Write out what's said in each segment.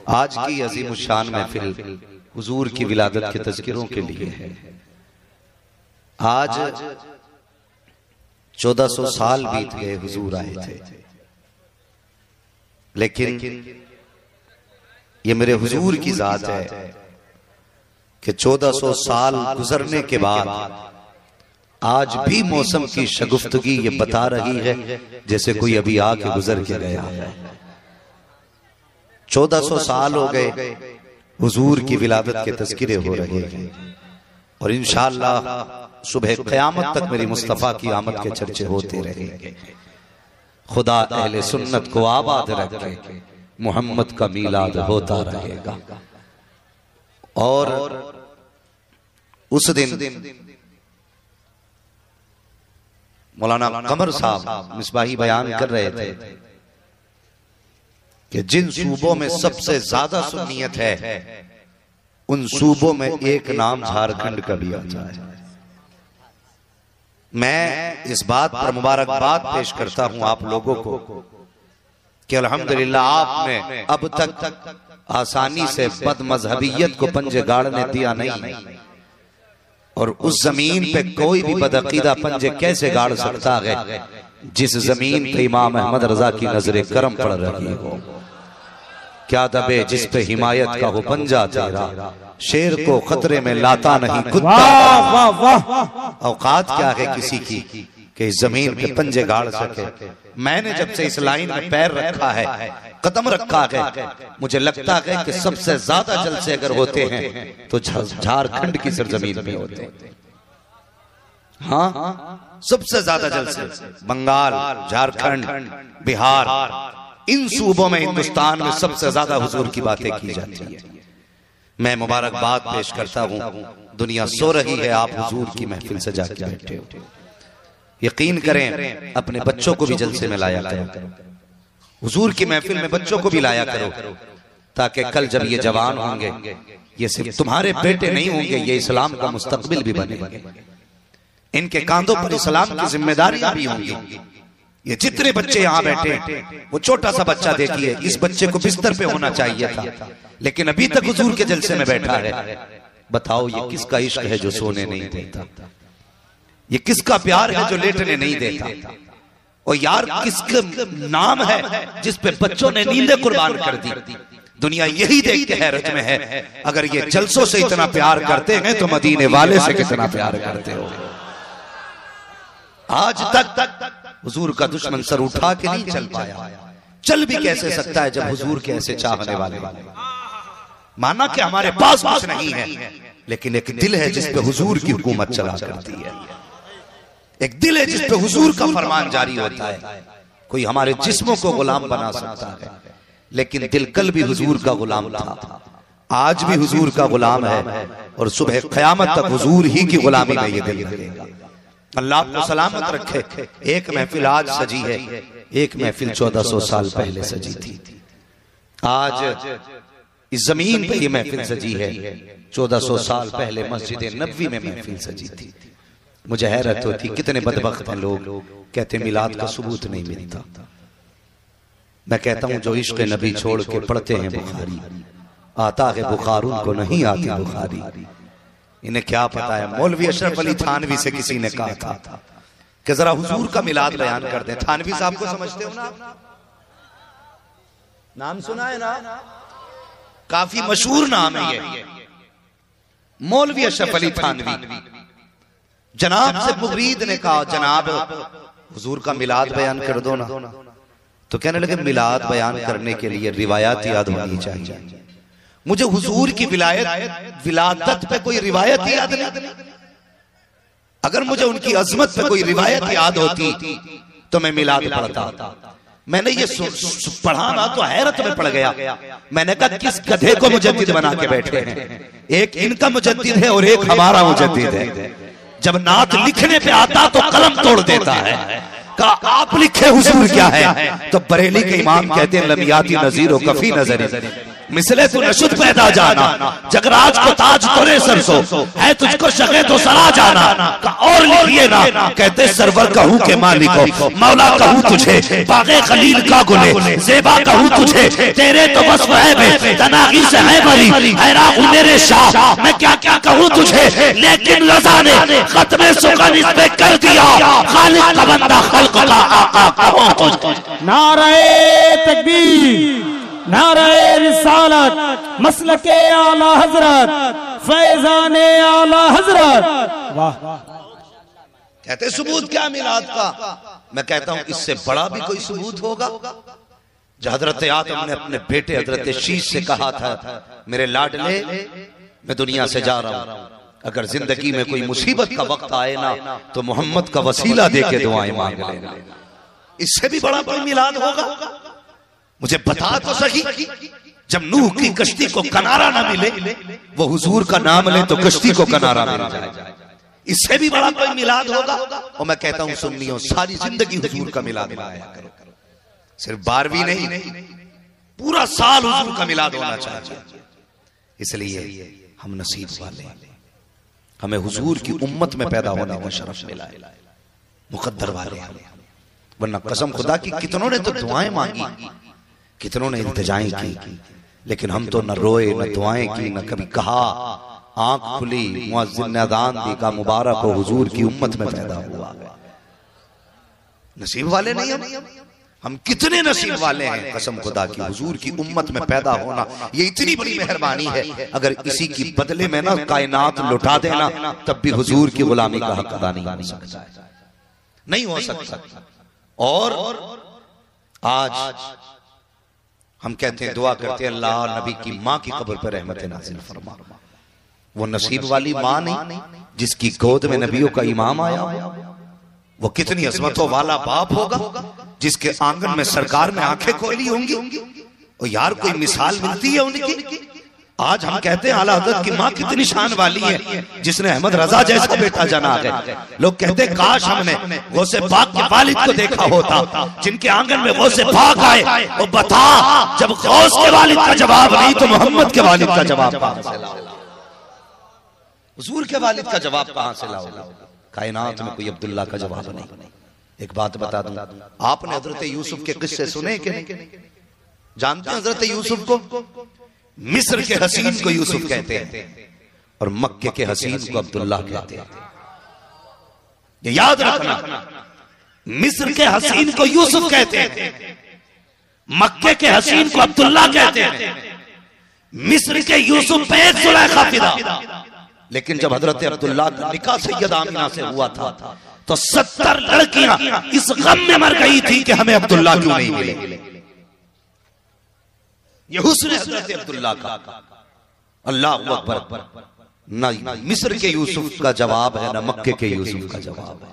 आज की अजीमुशान महफिल हुजूर की विलादत के तज़किरों के लिए है। आज 1400 साल बीत गए, हुजूर आए थे, लेकिन ये मेरे हुजूर की जात है कि 1400 साल गुजरने के बाद आज भी मौसम की शगुफ्तगी ये बता रही है जैसे कोई अभी आके गुजर के गया है। 1400 साल हो गए, हुजूर की विलादत के तज़किरे हो रहे हैं और इंशाअल्लाह सुबह क़यामत तक मेरी मुस्तफ़ा की आमद के चर्चे होते रहेंगे। खुदा अहले सुन्नत को आबाद रखे, मोहम्मद का मीलाद होता रहेगा। और उस दिन मौलाना कमर साहब मिसबाही बयान कर रहे थे कि जिन सूबों में सबसे ज्यादा सुन्नियत है उन सूबों में एक नाम झारखंड का भी आता है। मैं इस बात पर मुबारकबाद पेश करता हूं आप लोगों को कि अल्हम्दुलिल्लाह आपने अब तक आसानी से बदमजहबियत को पंजे गाड़ने दिया नहीं, और उस जमीन पे कोई भी बदअकीदा पंजे कैसे गाड़ सकता है जिस जमीन पे इमाम अहमद रजा की नजरे करम पड़ रही हो। क्या दबे जिस पे हिमायत का हो पंजा तेरा, शेर को खतरे में लाता नहीं कुत्ता। औकात क्या है किसी की कि इस जमीन पे पंजे गाड़ सके। मैंने जब से इस लाइन में पैर रखा है, कदम रखा है, मुझे लगता है कि सबसे ज्यादा जलसे अगर होते हैं तो झारखंड की सरजमीन में होते हैं। हाँ, सबसे ज्यादा जलसे बंगाल, झारखंड, बिहार, इन सूबों में हिंदुस्तान में सबसे ज्यादा हुजूर की बातें की जाती है। मैं मुबारकबाद पेश करता हूं। दुनिया सो रही है, आप हुजूर की महफिल सजा के बैठे हो। यकीन करें, अपने बच्चों को भी जलसे में लाया करो, हुजूर की महफिल में बच्चों को भी लाया करो, ताकि कल जब ये जवान होंगे, ये सिर्फ तुम्हारे बेटे नहीं होंगे, ये इस्लाम का मुस्तकबिल भी बनेंगे। इनके कांधों पर इस्लाम की जिम्मेदारियां भी होंगी। ये जितने बच्चे यहाँ बैठे, वो छोटा सा बच्चा देखिए, इस बच्चे को बिस्तर पे होना चाहिए था, लेकिन अभी तक हुजूर के जलसे में बैठा है। बताओ ये किसका इश्क है जो सोने नहीं देता? ये किसका प्यार है जो लेटने नहीं देता? और यार किसका नाम है जिस पे बच्चों ने नींदें कुर्बान कर दी? दुनिया यही देख के हैरत में है। अगर ये जलसों से इतना प्यार करते हैं तो मदीने वाले से कितना प्यार करते हो। आज तक हुजूर का दुश्मन सर उठा के नहीं चल पाया। चल भी कैसे सकता है जब हुजूर के ऐसे चाहने वाले। माना कि हमारे पास कुछ नहीं है, लेकिन एक दिल है जिस पे हुजूर की हुकूमत चला करती है। एक दिल है जिस पे हुजूर का फरमान जारी होता है। कोई हमारे जिस्मों को गुलाम बना सकता है, लेकिन दिल कल भी हुजूर का गुलाम था, आज भी हुजूर का गुलाम है, और सुबह क़यामत तक हुजूर ही की गुलामी में ये दिल रहेगा। अल्लाह आपको सलामत रखे। एक महफिल आज सजी है, एक महफिल 1400 साल पहले सजी थी। आज इस जमीन पे ये महफिल सजी है, 1400 साल पहले मस्जिद नबवी में महफिल सजी थी। मुझे हैरत होती, कितने बदबख्त हैं लोग, कहते मिलाद का सबूत नहीं मिलता। मैं कहता हूं जो इश्क नबी छोड़ के पढ़ते हैं बुखारी, आता है बुखार उनको नहीं आती बुखारी। इन्हें क्या पता है। मौलवी अशरफ अली थानवी से किसी ने कहा था कि जरा हुजूर का मिलाद बयान कर दें। थानवी साहब को समझते हो ना? नाम सुना है ना? काफी मशहूर नाम है ये, मौलवी अशरफ अली थानवी। जनाब से मुरीद ने कहा, जनाब हुजूर का मिलाद बयान कर दो ना। तो कहने लगे मिलाद बयान करने के लिए रिवायत याद होनी चाहिए। मुझे हुजूर की विलादत पे कोई रिवायत याद नहीं। अगर मुझे उनकी अजमत पे कोई रिवायत याद होती तो मैं मिलाद पढ़ता। मैंने ये पढ़ा ना तो हैरत में पड़ गया। मैंने कहा किस गधे को मुजद्दिद बना के बैठे हैं? एक इनका मुजद्दिद है और एक हमारा मुजद्दिद है। जब नात लिखने पे आता तो कलम तोड़ देता है। कहा आप लिखे हुजूर क्या है? तो बरेली के इमाम कहते हैं लमियाती नजीर व कफी नजरी। मिसले तू नशुद पैदा जाना, जगराज को ताज तोरे सर को है, तुझको शगे तो सरा जाना। और लिखिए ना, कहते सरवर कहूँ के मालिको, मौला कहूँ तुझे बागे खलील का गुले, ज़ेबा कहूँ तुझे तेरे तो वस्फ है बे, तनागी से है बरी, हैरान हूँ मेरे शाह, मैं क्या क्या कहूँ तुझे, लेकिन रज़ा ने खत्मे सुकन इस पे कर दिया, खालिक का बंदा खल्क का आका कहूँ तुझे। नारे तकबीर, नारे रिसालत, मसलके आला हजरत, फैजाने आला हजरत। वाह। कहते सबूत क्या मिलाद का? मैं कहता हूं इससे बड़ा भी कोई सबूत होगा? जो हजरत आदम ने अपने बेटे हजरत शीश से कहा था, मेरे लाडले मैं दुनिया से जा रहा हूं, अगर जिंदगी में कोई मुसीबत का वक्त आए ना तो मोहम्मद का वसीला देके दुआएं मांग लेना। इससे भी बड़ा कोई मिलाद होगा? मुझे बता तो सही, जब नूह की कश्ती को किनारा ना मिले, वो हुजूर का नाम ले तो कश्ती को किनारा मिल जाए। इससे भी बड़ा कोई मिलाद होगा? और मैं कहता हूं सुन्नियों, सारी जिंदगी हुजूर का मिलाद मनाया करो, सिर्फ 12वीं नहीं, पूरा साल हुजूर का मिलाद होना चाहिए। इसलिए हम नसीब वाले, हमें हुजूर की उम्मत में पैदा होने का शरफ मिला है, मुकद्दर वाले। वरना कसम खुदा की कितनों ने तो दुआएं मांगी, कितनों ने इल्तिजाएं की, लेकिन हम तो न रोए न दुआएं की, न कभी कहा। आंख खुली, मुअज्जिन ने अज़ान दी, का मुबारक हो हुजूर की उम्मत में पैदा हुआ। नसीब वाले नहीं हम कितने नसीब वाले हैं कसम खुदा की, हुजूर की उम्मत में पैदा होना ये इतनी बड़ी मेहरबानी है। अगर इसी की बदले में ना कायनात लुटा देना, तब भी हुजूर की गुलामी का हक अदा नहीं हो सकता, नहीं हो सकता। और आज हम कहते हैं, दुआ करते हैं, अल्लाह नबी की माँ की कब्र पर रहमत नाज़िल फरमा। वो नसीब वाली माँ नहीं जिसकी गोद में नबियों का इमाम आया, वो कितनी अजमतों वाला बाप होगा जिसके आंगन में सरकार ने आंखें खोली होंगी। और यार कोई मिसाल मिलती है उनकी? आज हम कहते हैं आला हज़रत की माँ कितनी शान वाली है, जिसने अहमद रजा जैसा बेटा जना है। लोग कहते हैं काश हमने गौसे पाक के वालिद को देखा होता, जिनके आंगन में गौसे पाक आए और बता, जब गौस के वालिद का जवाब नहीं तो मोहम्मद के वालिद का जवाब कहां से लाओ? हुजूर के वालिद का जवाब कहां से लाओ? कायनात में कोई अब्दुल्ला का जवाब नहीं। एक बात बता दूं, आपने हजरत यूसुफ के किस्से सुने कि नहीं? जानते हैं हजरत यूसुफ को? मिस्र के हसीन को यूसुफ कहते हैं और मक्के के हसीन को अब्दुल्ला कहते हैं। ये याद रखना, मिस्र के हसीन को यूसुफ कहते हैं, मक्के के हसीन को अब्दुल्ला कहते हैं। मिस्र के यूसुफ पे एक जुलैखा फिदा, लेकिन जब हजरत अब्दुल्ला का निकाह सैयदा आमिना से हुआ था तो 70 लड़कियां इस गम में मर गई थी कि हमें अब्दुल्ला क्यों नहीं मिले। ये हुस्न हजरत अब्दुल्ला का। अल्लाह अकबर। न मिस्र के यूसुफ का जवाब है, न मक्के के यूसुफ का जवाब है।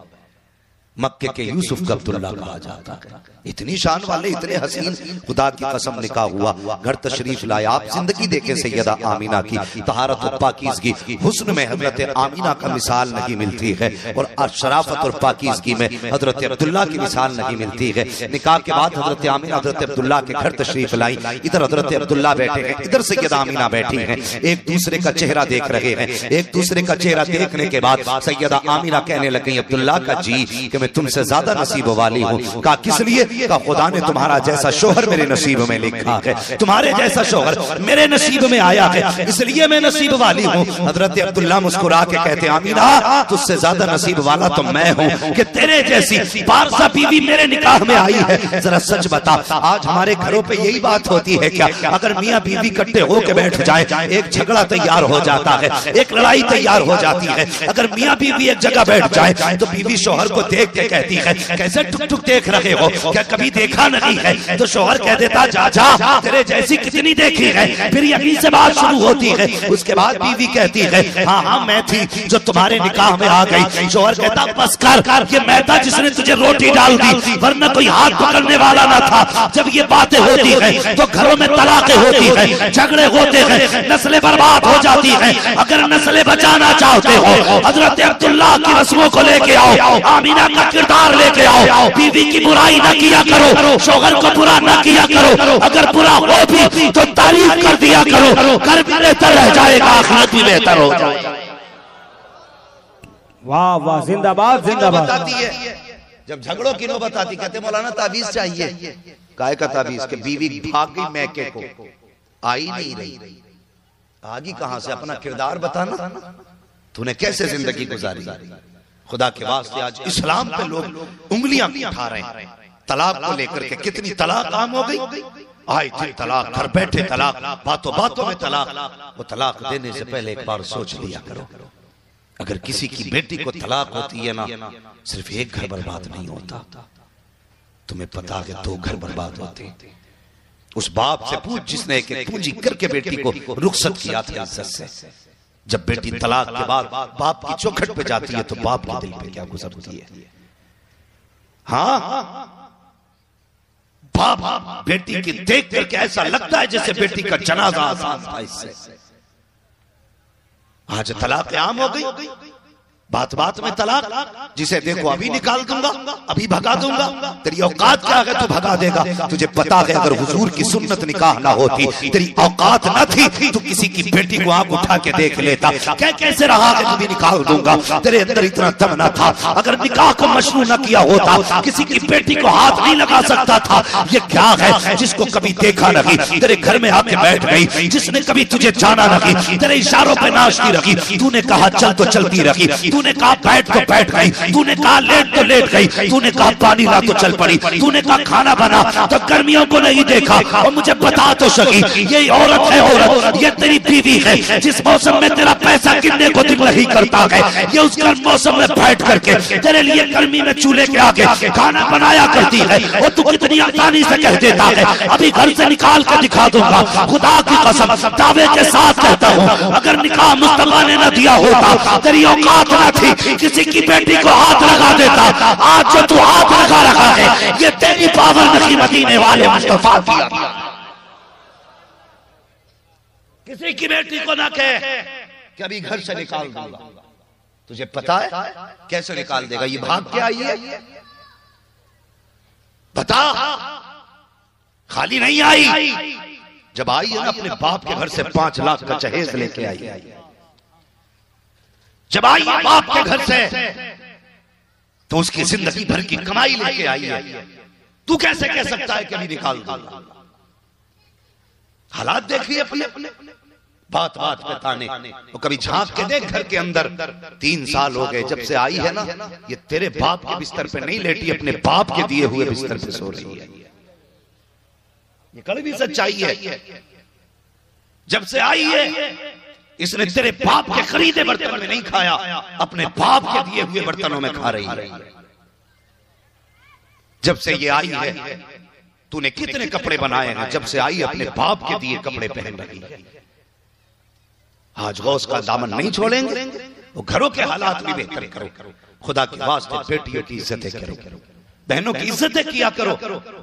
मक्के के यूसुफ का अब्दुल्ला कहा जाता है। इतनी शान वाले, इतने हसीन, खुदा की कसम निकाह हुआ, घर तशरीफ लाए। आप जिंदगी देखें सैयदा आमीना की, तहारत और पाकीज़गी, हुस्न में हजरत आमीना का मिसाल नहीं मिलती है, और शराफत और पाकीज़गी में हजरत अब्दुल्ला की मिसाल नहीं मिलती है। निकाह के बाद हजरत आमीना हजरत अब्दुल्ला के घर तशरीफ लाई। इधर हजरत अब्दुल्ला बैठे हैं, इधर सैयदा आमीना बैठी हैं, एक दूसरे का चेहरा देख रहे हैं। एक दूसरे का चेहरा देखने के बाद सैयदा आमीना कहने लगी, अब्दुल्ला का जी कि मैं तुमसे ज्यादा नसीब वाली हूँ। कहा किस लिए? कहा खुदा ने तुम्हारा जैसा शोहर मेरे नसीब में लिखा है, तुम्हारे जैसा शोहर मेरे नसीब में आया है, इसलिए मैं नसीब वाली हूँ। हजरत अब्दुल्ला मुस्कुरा के कहते, आमीना तुझसे ज्यादा नसीब वाला तो मैं हूँ कि तेरे जैसी पारसा बीवी मेरे निकाह में आई है। जरा सच बता, आज हमारे घरों पे यही बात होती है क्या? अगर मियाँ बीवी इकट्ठे होके बैठ जाए, एक झगड़ा तैयार हो जाता है, एक लड़ाई तैयार हो जाती है। अगर मियाँ बीवी एक जगह बैठ जाए तो बीवी शोहर को देख के कहती है, कैसे टुक टुक देख रहे हो, क्या कभी देखा नहीं है? तो शोहर कह देता, जा जा तेरे जैसी कितनी देखी है। फिर यहीं से बात शुरू होती है। उसके बाद बीवी कहती है, हाँ हाँ मैं थी जो तुम्हारे निकाह में आ गई। शोहर कहता, बस कर, ये मैं था जिसने तुझे रोटी डाल दी, वरना कोई हाथ पकड़ने वाला ना था। जब ये बातें होती है तो घरों में तलाकें होती है, झगड़े होते हैं, नस्लें बर्बाद हो जाती है। अगर नस्लें बचाना चाहते हो, हजरत अब्दुल्ला की रस्मों को लेके आओ, आमीना का किरदार लेके आओ। बीवी की बुराई ना किया करो, शौहर को बुरा ना किया करो, अगर बुरा हो भी तो तारीफ कर दिया करो। घर भी बेहतर रह जाएगा, आखिरत भी बेहतर हो जाएगा। वाह वाह, जिंदाबाद जिंदाबाद। बताती है जब झगड़ों की नौबत आती, कहते मौलाना ताबीज चाहिए। काय का ताबीज? के बीवी भाग गई मैके को, आई नहीं रही। आगी कहां से? अपना किरदार बताना, तूने कैसे जिंदगी गुजारी। खुदा के वास्ते आज इस्लाम पे लोग उंगलियां उठा रहे हैं तलाक को लेकर के। कितनी तलाक आम हो गई, आए थे तलाक, घर बैठे तलाक, बातों बातों में तलाक। वो तलाक देने से पहले एक बार सोच लिया करो, अगर किसी की बेटी को तलाक होती है ना, सिर्फ एक घर बर्बाद नहीं होता, तुम्हें पता है 2 घर बर्बाद होते। उस बाप से पूछ जिसने एक पूंजी करके बेटी को रुखसत किया था इज्जत से। जब बेटी तलाक के बाद बाप की चौखट पे जाती है तो बाप के दिल पे क्या गुजरती है। हाँ, बाप बेटी की देख करके ऐसा लगता है जैसे बेटी का जनाजा आसान था। इससे आज तलाक आम हो गई, बात बात में तलाक। जिसे देखो अभी निकाल दूंगा, अभी भगा दूंगा। तेरी औकात क्या है, तू भगा देगा। तुझे पता है अगर हुजूर की सुन्नत निकाह ना होती, तेरी औकात ना थी, तू किसी की बेटी को आंख उठा के देख लेता। कैसे रहा कि तुझे निकाल दूंगा, तेरे अंदर इतना दम ना था। अगर निकाह को मशरू न किया होता, किसी की बेटी को हाथ नहीं लगा सकता था। ये क्या है जिसको कभी देखा नहीं, तेरे घर में आके बैठ गई, जिसने कभी तुझे जाना नहीं, तेरे इशारों पे नाचती रखी। तूने कहा चल तो चलती रखी, तूने कहा बैठ तो बैठ गई, तूने कहा लेट तो लेट गई, तूने कहा पानी ला तो चल पड़ी, तूने कहा खाना बना तो गर्मियों को नहीं देखा। और मुझे बता तो सकी, ये औरत है औरत, ये तेरी बीवी है। जिस मौसम में तेरा पैसा गिनने को दिल नहीं करता है, ये उस गर्म मौसम में बैठ करके तेरे लिए गर्मी में चूल्हे के आगे खाना बनाया करती है। और तू कितनी आसानी से कह देता है अभी घर से निकाल कर दिखा दूंगा। खुदा की कसम दावे के साथ कहता हूँ, अगर निकाह मुस्तफा ने न दिया होता, तेरी औकात न थी किसी की बेटी को हाथ लगा देता। आज जो तू हाथ लगा रखा है, ये तेरी पावर नहीं, मदीने वाले मुस्तफा की। किसी की बेटी को ना कहे कि अभी घर से निकाल दूंगा। तुझे पता है कैसे निकाल देगा? ये भाग के आई है, बता। खाली नहीं आई, जब आई है ना अपने बाप के घर से 5 लाख का जहेज लेके आई। जब आई है बाप के घर से तो उसकी जिंदगी भर की कमाई लेके आई है। तू कैसे कह सकता है कि अभी निकाल दूंगा? हालात देखिए अपने, बात बात पे ताने। वो कभी झांक के देख घर के अंदर। 3 साल हो गए जब से आई है ना, ये तेरे बाप के बिस्तर पे नहीं लेटी, अपने बाप के दिए हुए बिस्तर पे सो रही है। ये कड़वी सच्चाई है। जब से आई है इसने तेरे बाप के खरीदे बर्तन में नहीं खाया, अपने बाप के दिए हुए बर्तनों में खा रही है। जब से ये आई है तूने कितने कपड़े बनाए हैं? जब से आई अपने बाप के दिए कपड़े पहन रही है। आज गौस का दामन नहीं छोड़ेंगे, वो घरों के हालात भी बेहतर करो। खुदा के वास्ते बेटियों की इज्जतें करो, बहनों की इज्जतें किया करो।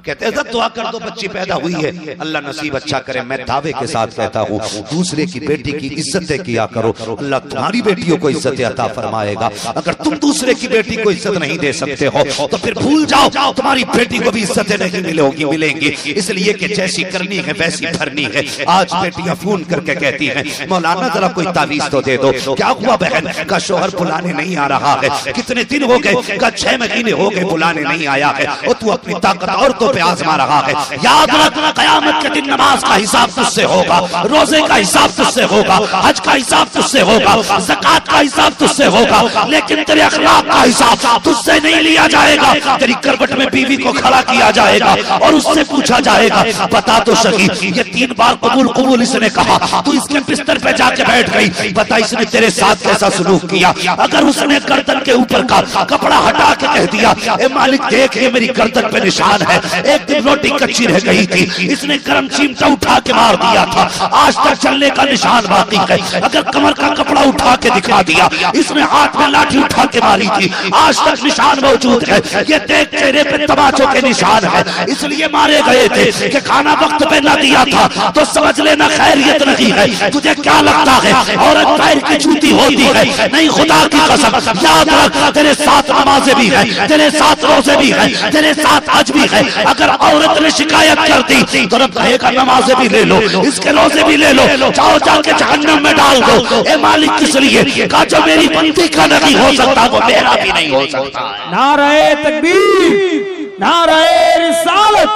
कहते हैं दुआ कर दो, बच्ची पैदा हुई है, अल्लाह नसीब अच्छा करे। मैं दावे के साथ कहता हूँ, दूसरे की बेटी की इज्जतें किया करो, अल्लाह तुम्हारी बेटियों को इज्जतें अता फरमाएगा। अगर तुम दूसरे की बेटी को इज्जत नहीं दे सकते हो तो फिर भूल जाओ, तुम्हारी बेटी को भी इज्जतें नहीं मिलेंगी। इसलिए कि जैसी करनी है वैसी भरनी है। आज बेटियां फोन करके कहती हैं मौलाना जरा कोई तावीज तो दे दो। क्या हुआ बहन? का शोहर बुलाने नहीं आ रहा है। कितने दिन हो गए? का 6 महीने हो गए बुलाने नहीं आया है। और तू अपनी ताकत औरतों पे आजमा रहा है। याद रखना कयामत के दिन नमाज का हिसाब तुझसे होगा, रोजे का हिसाब तुझसे होगा, हज का हिसाब तुझसे होगा, ज़कात का हिसाब तुझसे होगा, लेकिन तेरे अखलाक का हिसाब तुझसे नहीं लिया जाएगा। तेरी करवट में बीवी को खड़ा किया जाएगा और उससे पूछा जाएगा बता तो सही, ये 3 बार कबूल कबूल इसने कहा, तू इसके बिस्तर पे जाके बैठ गई, बता इसने तेरे साथ कैसा सलूक किया? अगर उसने गर्दन के ऊपर का कपड़ा हटा के कह दिया ए मालिक देख ये मेरी गर्दन पे निशान है, एक दिन रोटी कच्ची रह गई थी, इसने गर्म चिमटा उठा के मार दिया था, आज तक चलने का निशान बाकी है। अगर कमर का कपड़ा उठा के दिखा दिया, इसने हाथ में लाठी उठा के मारी थी, आज तक निशान मौजूद है। ये देख चेहरे पे तमाचों के निशान है, इसलिए मारे गए थे कि खाना वक्त पे न दिया था तो समझ लेना खैरियत नहीं है। तुझे क्या लगता है औरत पैर की जूती होती है? नहीं, खुदा की कसम याद रख, तेरे साथ नमाजें भी है, तेरे साथ रोजे भी है, तेरे साथ हज भी है। अगर औरत ने शिकायत कर दी तो रब कहेगा नमाजें भी ले लो, इसके रोजे भी ले लो, जाओ जाके जहन्नम में डाल दो। ए मालिक किस लिए का जो मेरी बंदी का नहीं हो सकता वो मेरा भी नहीं हो सकता। नारे तकबीर, नारे रिसालत,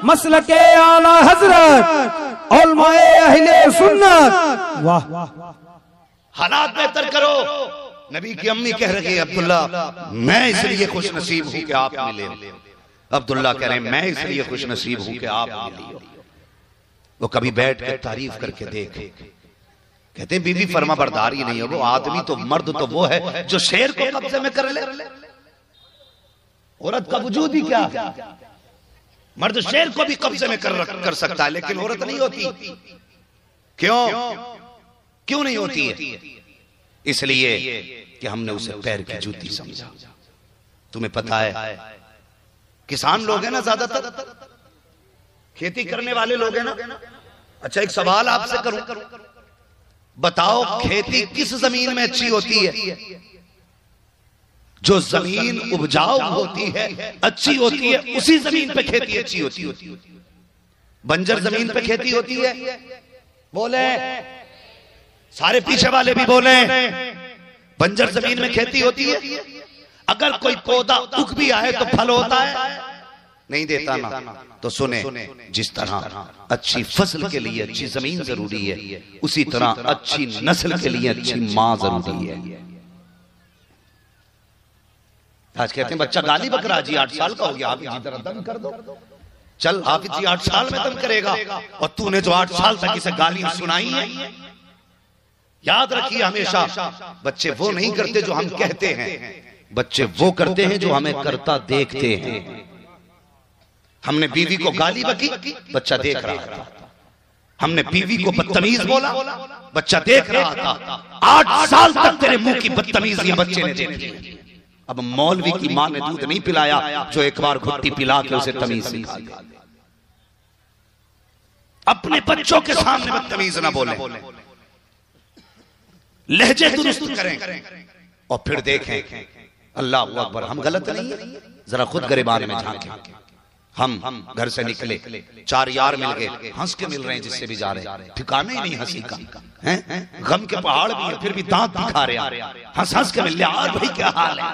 मसलके आला हजरत, उलमाए अहले सुन्नत। वाह, हालात बेहतर करो। नबी की अम्मी कह रही है अब्दुल्ला मैं इसलिए खुश नसीब हूं कि आप मिले। अब्दुल्ला कह रहे हैं मैं इसलिए खुश नसीब हूं कि आप मिले। वो कभी बैठ कर तारीफ करके देख, कहते हैं बीवी फर्मा बरदार ही नहीं है वो आदमी, तो मर्द तो वो है जो शेर को कब्जे में कर ले। औरत का वजूद ही क्या, मर्द शेर को भी कब्जे में कर सकता है, लेकिन औरत नहीं होती। क्यों नहीं होती है? इसलिए कि हमने उसे पैर की जूती समझा। तुम्हें पता है किसान लोग हैं ना, ज्यादातर खेती करने वाले लोग हैं ना। अच्छा एक सवाल आपसे करूं, बताओ खेती किस जमीन में अच्छी होती है? जो जमीन उपजाऊ होती है, अच्छी होती है, उसी जमीन पे खेती अच्छी होती है। बंजर जमीन पे खेती होती है, बोले सारे पीछे वाले भी बोले, बंजर जमीन में खेती होती है। अगर कोई पौधा उग भी आए तो फल होता है? नहीं देता ना। तो सुने, जिस तरह अच्छी फसल के लिए अच्छी जमीन जरूरी है, उसी तरह अच्छी नस्ल के लिए अच्छी मां जरूरी है। आज कहते हैं बच्चा गाली बकरा जी 8 साल का हो गया, आप इधर दम कर दो। चल हाफिज जी 8 साल में दम करेगा, और तूने जो 8 साल तक इसे गाली सुनाई है। याद रखिए हमेशा, बच्चे वो नहीं करते जो हम कहते हैं, बच्चे वो करते हैं जो हमें करता देखते हैं। हमने बीवी को गाली बकी, बच्चा देख रहा था। हमने बीवी को बदतमीज बोला, बच्चा देख रहा था। 8 साल तक तेरे मुंह की बदतमीजियां बच्चे ने देखी। अब मौलवी की मां ने दूध नहीं पिलाया जो एक बार घुट्टी पिला के उसे तमीज सिखा दे। अपने बच्चों के सामने बदतमीज ना बोले, लहजे दुरुस्त करें और फिर देखें। अल्लाह अकबर, हम गलत नहीं है। जरा खुद गिरबान में झांकें। हम घर से निकले, 4 यार मिल गए, हंस के मिल रहे हैं जिससे भी जा रहे हैं, ठिकाना ही नहीं हंसी का है। गम के पहाड़ भी है, फिर भी दांत दिखा रहे हैं, हंस हंस के मिल रहे। यार भाई क्या हाल है?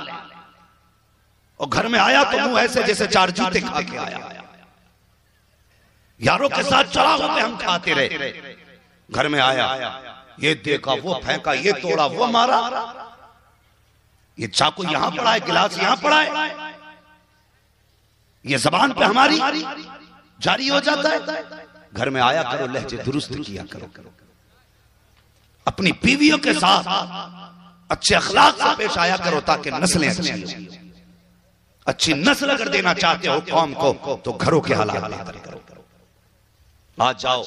और घर में आया तो मुंह ऐसे जैसे 4 जूते खा के आया। यारों के साथ चढ़ा होते हम खाते रहे। घर में आया, ये देखा, वो फेंका, ये तोड़ा, वो मारा, ये चाकू यहां पड़ा है, गिलास यहां पड़ा है। ये जबान पे हमारी जारी हो जाता है। घर में आया करो, लहजे दुरुस्त किया करो। अपनी बीवियों के साथ अच्छे अखलाक से पेश आया करो ताकि नस्लें अच्छी हो। अच्छी नस्ल अगर देना चाहते हो कौम को तो घरों के हालात बेहतर करो। आज जाओ,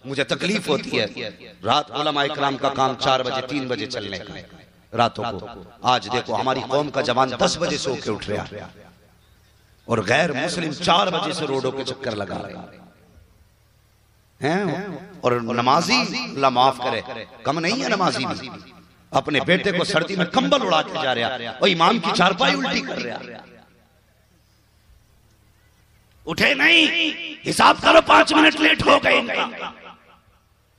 मुझे तकलीफ होती है, रात उलमा इकराम का काम 4 बजे 3 बजे चलने का रातों को। आज देखो हमारी कौम का जवान 10 बजे सो के उठ रहा है और गैर मुस्लिम 4 बजे से रोडों के चक्कर लगा रहे हैं। और नमाजी, अल्लाह माफ करे, कम नहीं है नमाजी भी, अपने बेटे को सर्दी में कंबल उड़ा के जा रहा है और इमाम की चारपाई उल्टी कर रहा है। उठे नहीं, हिसाब करो 5 मिनट लेट हो गए इनका।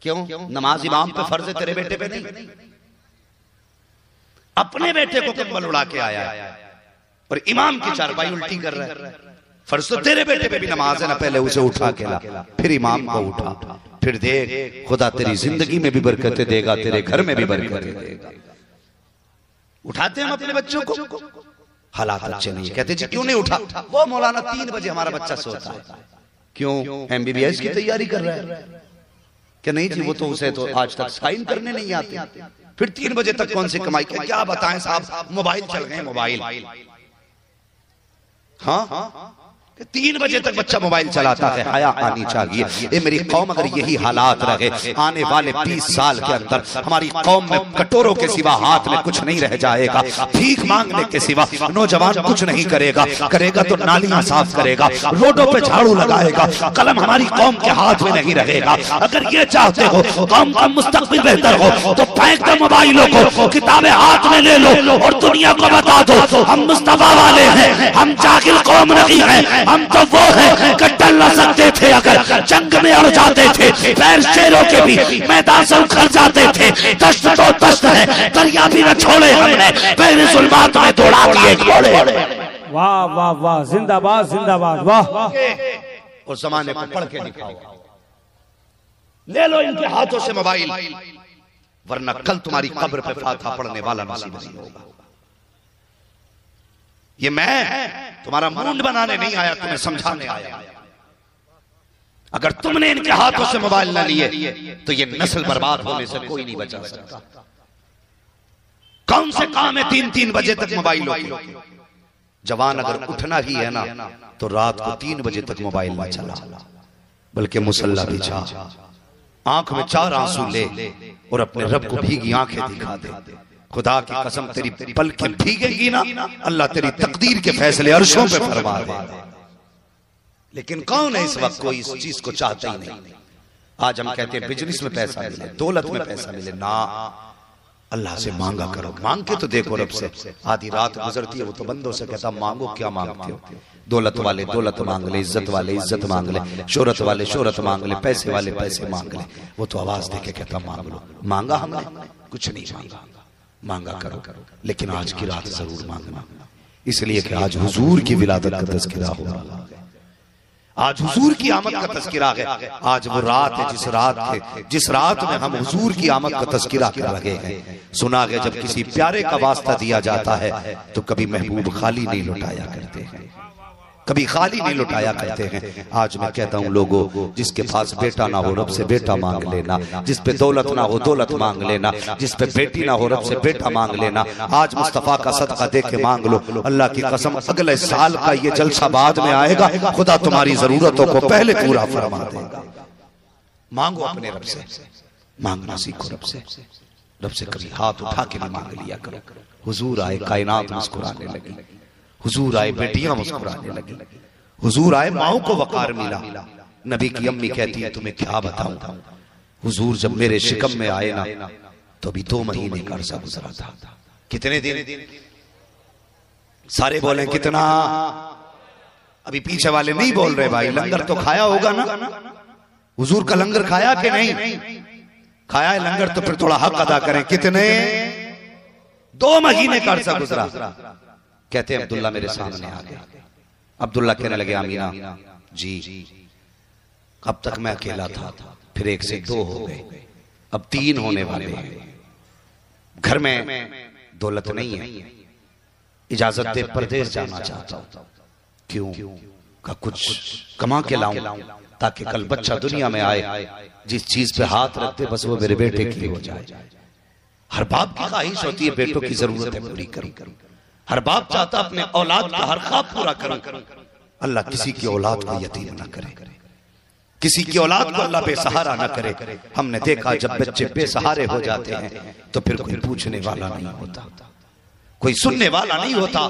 क्यों? नमाज इमाम पे फर्ज है, तेरे बेटे पे नहीं। अपने बेटे को कंबल उड़ा के आया है और इमाम की चारपाई उल्टी कर रहा है। फर्ज तो तेरे बेटे पे भी नमाज है ना, पहले उसे उठा के ला, फिर इमाम को उठा। फिर देख खुदा तेरी जिंदगी में भी बरकतें देगा, तेरे घर में भी बरकतें देगा। उठाते हम अपने बच्चों को, हालात अच्छे नहीं। कहते जी क्यों नहीं उठा? वो मौलाना 3 बजे हमारा बच्चा सोता है। क्यों? MBBS की तैयारी कर रहा है। क्या नहीं जी, वो तो उसे तो आज तक साइन करने नहीं आते, फिर 3 बजे तक कौन सी कमाई? क्या बताएं साहब, मोबाइल चल गए, मोबाइल हाँ 3 बजे तक बच्चा मोबाइल चलाता है। हया आनी चाहिए। ये मेरी कौम अगर यही हालात रहे आने वाले 20 साल के अंदर हमारी कौम में कटोरों के सिवा हाथ में कुछ नहीं रह जाएगा। भीख मांगने के सिवा नौजवान कुछ नहीं करेगा। करेगा तो नालियां साफ करेगा, रोडों पे झाड़ू लगाएगा। कलम हमारी कौम के हाथ में नहीं रहेगा। अगर ये चाहते हो कौम का मुस्तकबिल बेहतर हो तो फेंक दो मोबाइलों को, किताबें हाथ में ले लो और दुनिया को बता दो हम मुस्तफा वाले हैं, हम जाहिल कौम नहीं है। हम तो वो हैं कि टल न सकते थे अगर जंग में अड़ जाते थे। पैर शेरों के भी मैदान से उखड़ जाते थे। दश्त तो दश्त है, दरिया भी न छोड़े हमने, पहले जुल्मात में दौड़ा दिए घोड़े। वाह वाह वाह, जिंदाबाद जिंदाबाद, वाह। उस जमाने को पढ़ के दिखाओ। ले लो इनके हाथों से मोबाइल, वरना कल तुम्हारी कब्र पे फातिहा पढ़ने वाला नसीब नहीं होगा। ये मैं तुम्हारा मूड बनाने नहीं आया, तुम्हें समझाने आया। अगर तुमने इनके हाथों से मोबाइल ना लिए तो ये नस्ल बर्बाद होने से कोई नहीं बचा सकता। कौन से काम है 3-3 बजे तक मोबाइल हो? जवान अगर उठना ही है ना तो रात को 3 बजे तक मोबाइल ना चला, बल्कि मुसल्ला बिछा, आंख में 4 आंसू ले और अपने रब को भीगी आंखें दिखा दे। खुदा की कसम तेरी पलकें भीगेंगी ना, अल्लाह तेरी तकदीर के फैसले अर्शों पे फरमा दे। लेकिन कौन है इस वक्त कोई इस चीज को चाहता ही नहीं। आज हम कहते हैं बिजनेस में पैसा मिले, दौलत में पैसा मिले, ना अल्लाह से मांगा करो। मांग के तो देखो रब से। आधी रात गुजरती है वो तो बंदों से कहता मांगो, क्या मांगते हो? दौलत वाले दौलत मांग ले, इज्जत वाले इज्जत मांग ले, शोहरत वाले शोहरत मांग ले, पैसे वाले पैसे मांग ले। वो तो आवाज दे के कहता मांग लो। मांगा हमने कुछ नहीं मांगा, मांगा करो, लेकिन आज की रात जरूर मांगना, इसलिए कि आज हुजूर की विलादत का तज़किरा हो रहा है, आज हुजूर की आमद का तज़किरा है। आज वो रात है जिस रात में हम हुजूर की आमद का तज़किरा कर रहे हैं। सुना है जब किसी प्यारे का वास्ता दिया जाता है तो कभी महबूब खाली नहीं लौटाया करते हैं, कभी खाली नहीं लुटाया करते हैं। आज मैं कहता हूँ लोगों, जिसके पास बेटा ना हो रब से बेटा मांग लेना, जिस पे दौलत ना हो दौलत मांग लेना, जिस पे बेटी ना हो रब से बेटा मांग लेना। आज मुस्तफा का सदका दे के मांग लो। अल्लाह की कसम अगले साल का ये जलसा बाद में आएगा, खुदा तुम्हारी जरूरतों को पहले पूरा फरमा देगा। मांगो अपने रब से, मांगना सीखो रब से। रब से कभी हाथ उठा के भी मांग लिया करो। हुजूर आए, कायनात मुस्कुराने लगी। हुजूर आए, बेटियां मुस्कुराने लगी। हुजूर आए, माओ को वकार मिला। नबी की अम्मी कहती है तुम्हें क्या बताऊं, हुजूर जब मेरे शिकम में आए ना तो अभी 2 महीने का अर्सा गुजरा था। कितने दिन? सारे बोले कितना? अभी पीछे वाले नहीं बोल रहे भाई। लंगर तो खाया होगा ना? हुजूर का लंगर खाया कि नहीं खाया है लंगर? तो फिर थोड़ा हक अदा करें। कितने? 2 महीने का अर्सा गुजरा। कहते हैं अब्दुल्ला मेरे सामने आ गया। अब्दुल्ला कहने लगे आमीना जी अब तक मैं अकेला था, फिर 1 से 2 हो गए, अब 3 होने वाले हैं। घर में दौलत नहीं है, इजाजत दे परदेश जाना चाहता हूं। क्यों? का कुछ कमा के लाऊं ताकि कल बच्चा दुनिया में आए, जिस चीज पे हाथ रखते बस वो मेरे बेटे की हो जाए। हर बाप की ख्वाहिश होती है बेटों की जरूरत है पूरी करूं। हर बाप चाहता अपने औलाद का हर ख्वाब पूरा करूं। अल्लाह किसी की औलाद को यतीम ना करे, किसी की औलाद को अल्लाह बेसहारा ना करे। हमने देखा जब बच्चे बेसहारे हो जाते हैं तो फिर कोई पूछने वाला नहीं होता, कोई सुनने वाला नहीं होता,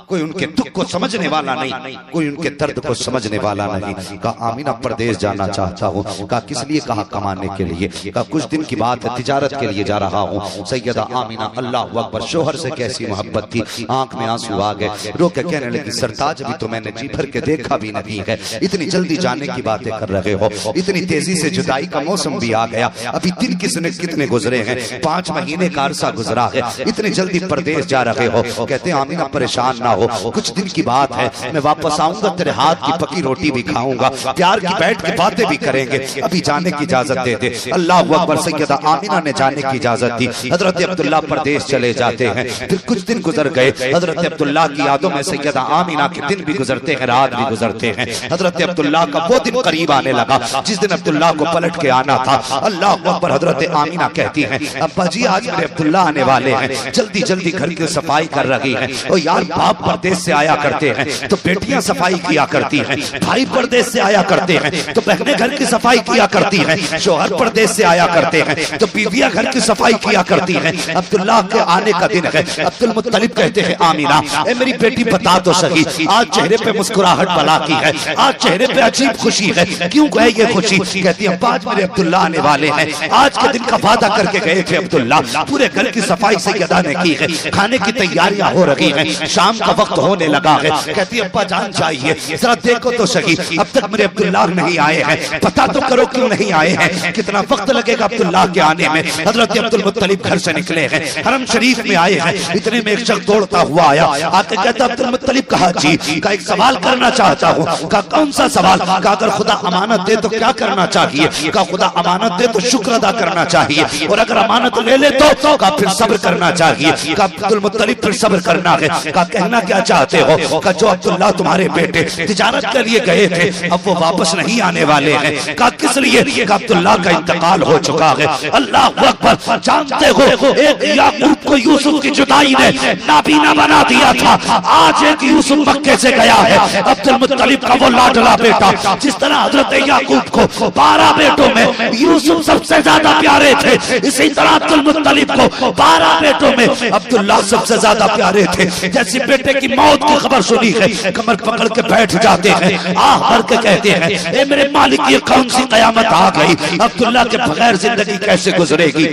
कोई उनके दुख को समझने वाला नहीं, कोई उनके दर्द को समझने वाला नहीं। कहा आमीना परदेश जाना चाहता हूँ। कहा किस लिए? कहा कमाने के लिए। कहा कुछ दिन की बात है, तिजारत के लिए जा रहा हूँ। सैयदा आमीना अल्लाह अकबर, शोहर से कैसी मोहब्बत थी, आंख में आंसू आ गए। रो के कहने लगी सरताज भी तो मैंने जी भर के देखा भी नहीं है, इतनी जल्दी जाने की बातें कर रहे हो, इतनी तेजी से जुदाई का मौसम भी आ गया, अभी दिन कितने गुजरे हैं, 5 महीने का अरसा गुजरा है, इतनी जल्दी परदेश जा रहे हो। कहते हैं आमीना परेशान ना हो, कुछ दिन की बात है, मैं वापस आऊंगा, तेरे हाथ की पकी रोटी भी खाऊंगा, प्यार की बैठ के बातें भी करेंगे, अभी जाने की इजाजत दे दे। अल्लाह अकबर। सैयदा आमीना ने जाने की इजाजत दी। हजरत अब्दुल्ला परदेश चले जाते हैं। फिर कुछ दिन गुजर गए। हजरत अब्दुल्ला की यादों में सैयदा आमीना के दिन भी गुजरते हैं, रात भी गुजरते हैं। हजरत अब्दुल्ला का वो दिन करीब आने लगा जिस दिन अब्दुल्ला को पलट के आना था। अल्लाह अकबर। हजरत आमीना कहती हैं अब्बा जी आज मेरे अब्दुल्ला आने वाले हैं, जल्दी जल्दी घर की सफाई सफाई कर रही है। ओ यार, बाप परदेश से आया करते हैं तो बेटियां सफाई किया करती हैं, भाई परदेश से आया करते हैं तो बहनें घर की सफाई किया करती हैं, शोहर परदेश से आया करते हैं तो बीवियां घर की सफाई किया करती हैं। अब्दुल्ला के आने का दिन है। अब्दुल मुत्तलिब कहते हैं, आमीना ए मेरी बेटी बता तो सही, आज चेहरे पे मुस्कुराहट बला की है, आज चेहरे पे अजीब खुशी है, क्यों है ये खुशी? कहती है, आज मेरे अब्दुल्ला आने वाले हैं, आज के दिन का वादा करके गए थे अब्दुल्ला, पूरे घर की सफाई सैयदा ने की है, खाने की तैयारियां हो रही हैं, शाम का वक्त होने लगा है। कहती है, अब्बा जान चाहिए, जरा देखो तो सही, अब तक मेरे अब्दुल्ला नहीं आए हैं, पता तो करो क्यों नहीं आए हैं, कितना वक्त लगेगा अब्दुल्ला के आने में। हजरत अब्दुल मुत्तलिब घर से निकले हैं, हरम शरीफ में आए हैं, इतने में एक शख्स दौड़ता हुआ आया, आके कहता, अब्दुल मुत्तलिब कहा जी, का एक सवाल करना चाहता हूँ। कहा कौन सा सवाल? कहा अगर खुदा अमानत दे तो क्या करना चाहिए? कहा खुदा अमानत दे तो शुक्र अदा करना चाहिए, और अगर अमानत ले ले तो कहा फिर सब्र करना चाहिए। कहा अब्दुल मुत्तलिब फिर सब्र करना है। कहा कहना क्या चाहते हो? कहा जो अब्दुल्ला तुम्हारे बेटे तिजारत के लिए गए थे अब वो वापस नहीं आने वाले हैं। कहा किस लिए? कहा अब्दुल्ला का इंतकाल हो चुका है। अल्लाह अकबर, जानते हो एक याकूब को यूसुफ की जुदाई ने नाबीना बना दिया था, आज एक यूसुफ मक्के से गया है, अब्दुल मुत्तलिब का वो लाडला बेटा, जिस तरह हजरत याकूब को 12 बेटों में यूसुफ सबसे ज्यादा प्यारे थे, इसी तरह अब्दुल मुत्तलिब को 12 बेटों में अब्दुल्ला सबसे ज्यादा प्यारे थे। जैसे बेटे की मौत की खबर सुनी है, कमर पकड़ के बैठ जाते हैं, आह भर के कहते हैं, ए मेरे मालिक, ये कौन सी कयामत आ गई, अब्दुल्ला के बगैर जिंदगी कैसे गुजरेगी?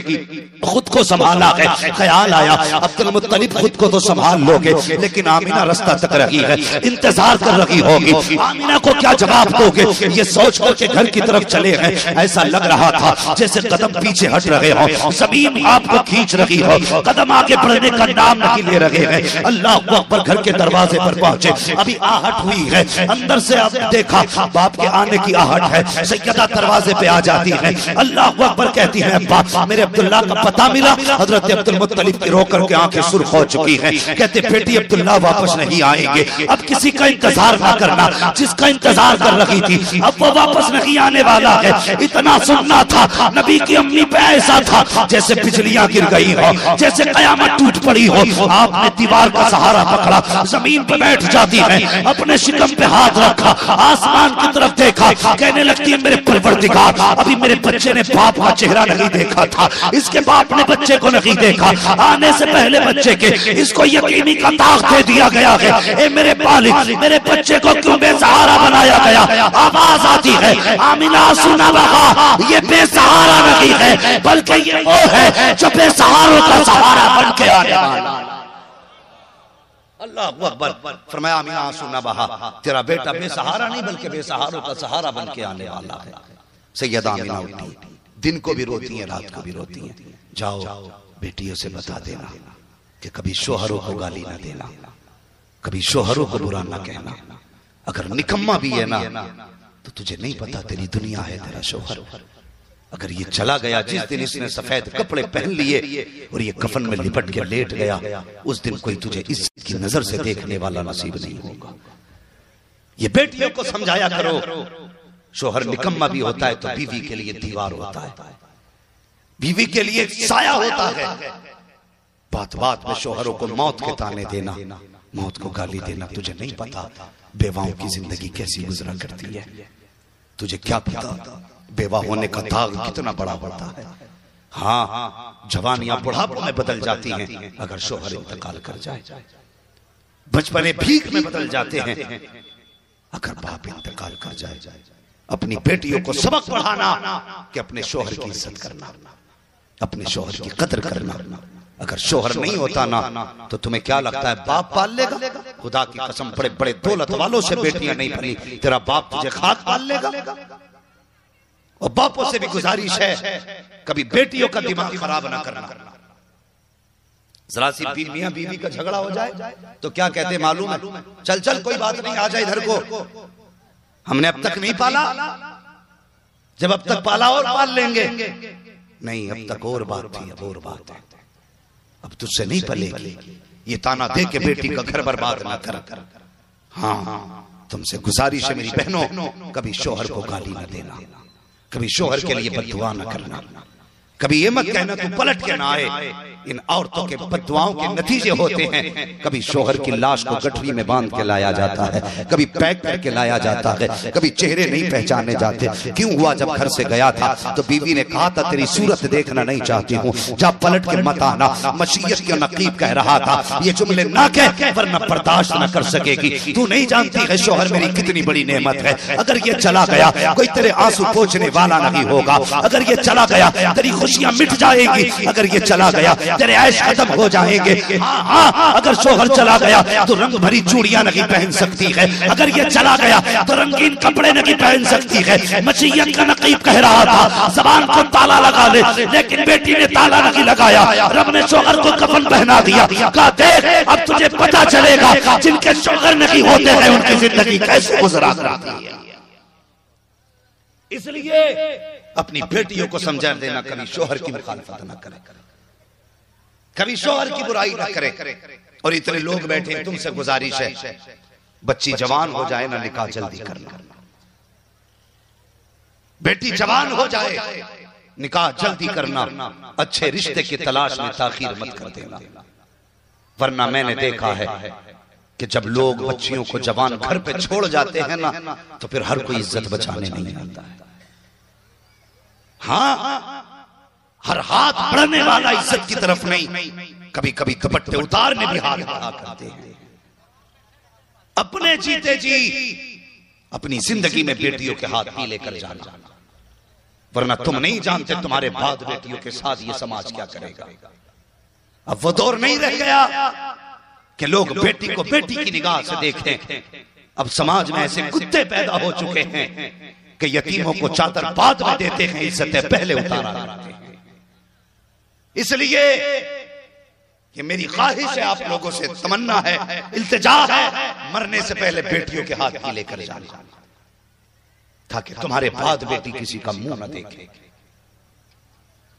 खुद को संभाला है, ख्याल आया अब्दुल मुत्तलिब खुद को तो संभाल लोगे, लेकिन आमीना रास्ता तक रही है, इंतजार कर रही होगी, आमीना को क्या जवाब दोगे? ये सोच कर के घर की तरफ चले हैं। ऐसा लग रहा था जैसे कदम पीछे हट रहे हो, जमीन आपको खींच रही हो, कदम आगे बढ़ने का नाम नहीं ले रहे हैं। अल्लाह अकबर, घर के दरवाजे पर पहुंचे, अभी आहट हुई है, अंदर से आप देखा बाप के आने की आहट है, सैयदा दरवाजे पे आ जाती है। अल्लाह अकबर कहती है, अब्बा मेरे अब्दुल्ला का पता मिला? हजरत अब्दुल मुत्तलिब की रो करके आंखें सुर्ख हो चुकी हैं। कहते बेटी अब्दुल्ला वापस नहीं आएंगे, अब किसी का इंतजार ना करना, जिसका इंतजार कर रही थी अब वो वापस नहीं आने वाला है। इतना सुनना था, नबी की अम्मी पे ऐसा था जैसे बिजलियां गिर गई हो, जैसे कयामत टूट पड़ी हो। आपने दीवार का सहारा पकड़ा, जमीन पे बैठ जाती है, अपने शिकम पे हाथ रखा, आसमान की तरफ देखा, कहने लगती है, मेरे परवरदिगार, अभी मेरे बच्चे ने बाप का चेहरा नहीं देखा था, इसके बाप ने बच्चे को नहीं देखा, आने से पहले बच्चे के इसको यकीनी का ताक दे दिया गया है। ए मेरे मालिक, मेरे बच्चे को क्यों बेसहारा बनाया गया? आवाज आती है, आमीना सुना बहा, ये बेसहारा नहीं है, बल्कि ये वो है जो बेसहारों का सहारा बन के आने वाला। अल्लाह अकबर, फरमाया आमीना सुना बहा, तेरा बेटा बेसहारा नहीं बल्कि बेसहारों का सहारा बन के आने वाला है। सैयदा आमीना उठी, दिन को भी रोती हैं, रात को भी रोती हैं। जाओ बेटियों से बता देना कि कभी शोहरों को गाली ना देना, कभी शोहरों को बुरा ना कहना, अगर निकम्मा भी है ना तो तुझे नहीं पता तेरी दुनिया है तेरा शोहर। अगर ये चला गया, जिस दिन इसने सफेद कपड़े पहन लिए और ये कफन में लिपट के लेट गया, उस दिन कोई तुझे इसकी नजर से देखने वाला नसीब नहीं होगा। ये बेटियों को समझाया करो, शोहर निकम्मा भी होता है तो बीवी के लिए दीवार होता है, बीवी के लिए साया होता है। बात बात में शोहरों को मौत के ताने देना, मौत को गाली देना, तुझे नहीं पता बेवाओं की जिंदगी कैसी गुजरा करती है, तुझे क्या पता बेवा होने का दाग कितना बड़ा होता है। हाँ, जवानियां बुढ़ापे में बदल जाती हैं अगर शोहर इंतकाल कर जाए, बचपने भीख में बदल जाते हैं अगर बाप इंतकाल कर जाए। अपनी बेटियों को सबक पढ़ाना कि अपने शोहर की इज्जत करना, अपने शोहर की कदर करना। अगर शोहर नहीं होता ना तो तुम्हें क्या लगता है बाप पाल लेगा? खुदा की कसम, बड़े बड़े दौलत वालों से बेटियां नहीं पली, तेरा बाप तुझे खाक पाल लेगा। और बापों से भी गुजारिश है, कभी बेटियों का दिमाग खराब ना करना। जरा सी मियां बीवी का झगड़ा हो जाए तो क्या कहते मालूम है? चल चल कोई बात नहीं, आ जाए इधर को, हमने अब तक नहीं पाला, जब अब तक पाला और पाल लेंगे। नहीं, अब तक और बात थी, अब और बात है, अब तुझसे नहीं पलेगी। ये ताना दे के बेटी का घर बर्बाद ना कर। हाँ, तुमसे गुजारिश है मेरी बहनों, कभी शोहर को गाली ना देना, कभी शोहर के लिए बददुआ ना करना, कभी ये मत कहना तू पलट के ना आए इन औरतों के बददुआओं के नतीजे होते हैं। कभी शोहर की लाश को गठरी में बांध के लाया जाता है, कभी पैक करके लाया जाता है, कभी चेहरे नहीं पहचाने जाते। क्यों हुआ? जब घर से गया था तो बीवी ने कहा था तेरी सूरत देखना नहीं चाहती हूँ, जा पलट के मत आना। मशीयत के नकीब कह रहा था ये जुमले ना कह वरना बर्दाश्त न कर सकेगी। तू नहीं जानती है शोहर मेरी कितनी बड़ी नेमत है। अगर ये चला गया कोई तेरे आंसू पोंछने वाला नहीं होगा। अगर ये चला गया तेरी खुशियां मिट जाएगी। अगर ये चला गया तेरे ऐश खत्म हो जाएंगे। हाँ, अगर शोहर चला गया तो रंग भरी चूड़ियां नहीं पहन सकती है। अगर ये चला गया तो रंगीन कपड़े नहीं पहन सकती है। मशीयत का नकीब कह रहा था ज़बान को ताला लगा ले, लेकिन बेटी ने ताला नहीं लगाया। रब ने शोहर को कफन पहना दिया। कहा देख अब तुझे पता चलेगा जिनके शोहर नहीं होते हैं उनकी जिंदगी कैसे गुजरा करती है। इसलिए अपनी बेटियों को समझा देना कभी शोहर की मुखालफत न करे, कभी शोहर की बुराई न करे। और इतने लोग बैठे हैं, तुमसे गुजारिश है बच्ची जवान हो जाए ना निकाह जल्दी करना। बेटी जवान हो जाए निकाह जल्दी करना। अच्छे रिश्ते की तलाश में ताखीर मत कर देना, वरना मैंने देखा है कि जब लोग बच्चियों को जवान घर पे छोड़ जाते हैं ना तो फिर हर कोई इज्जत बचाने नहीं आता है। हाँ, हर हाथ बढ़ने वाला इज्जत की तरफ नहीं, कभी कभी दुपट्टे उतारने भी हाथ बढ़ा करते हैं। अपने जीते जी अपनी जिंदगी में बेटियों के हाथ ही लेकर जाना, वरना तुम नहीं जानते तुम्हारे बाद बेटियों के साथ ये समाज क्या करेगा। अब वो दौर नहीं रह गया कि लोग बेटी को बेटी की निगाह से देखें। अब समाज में ऐसे कुत्ते पैदा हो चुके हैं कि यतीमों को चादर बाद में देते हैं, इज्जतें पहले उतारा करते हैं। इसलिए कि मेरी ख्वाहिश है, आप लोगों से तमन्ना है, इल्तिजा है, मरने से पहले बेटियों के हाथ ही लेकर जाना, ताकि तुम्हारे बाद बेटी किसी का मुंह न देखे।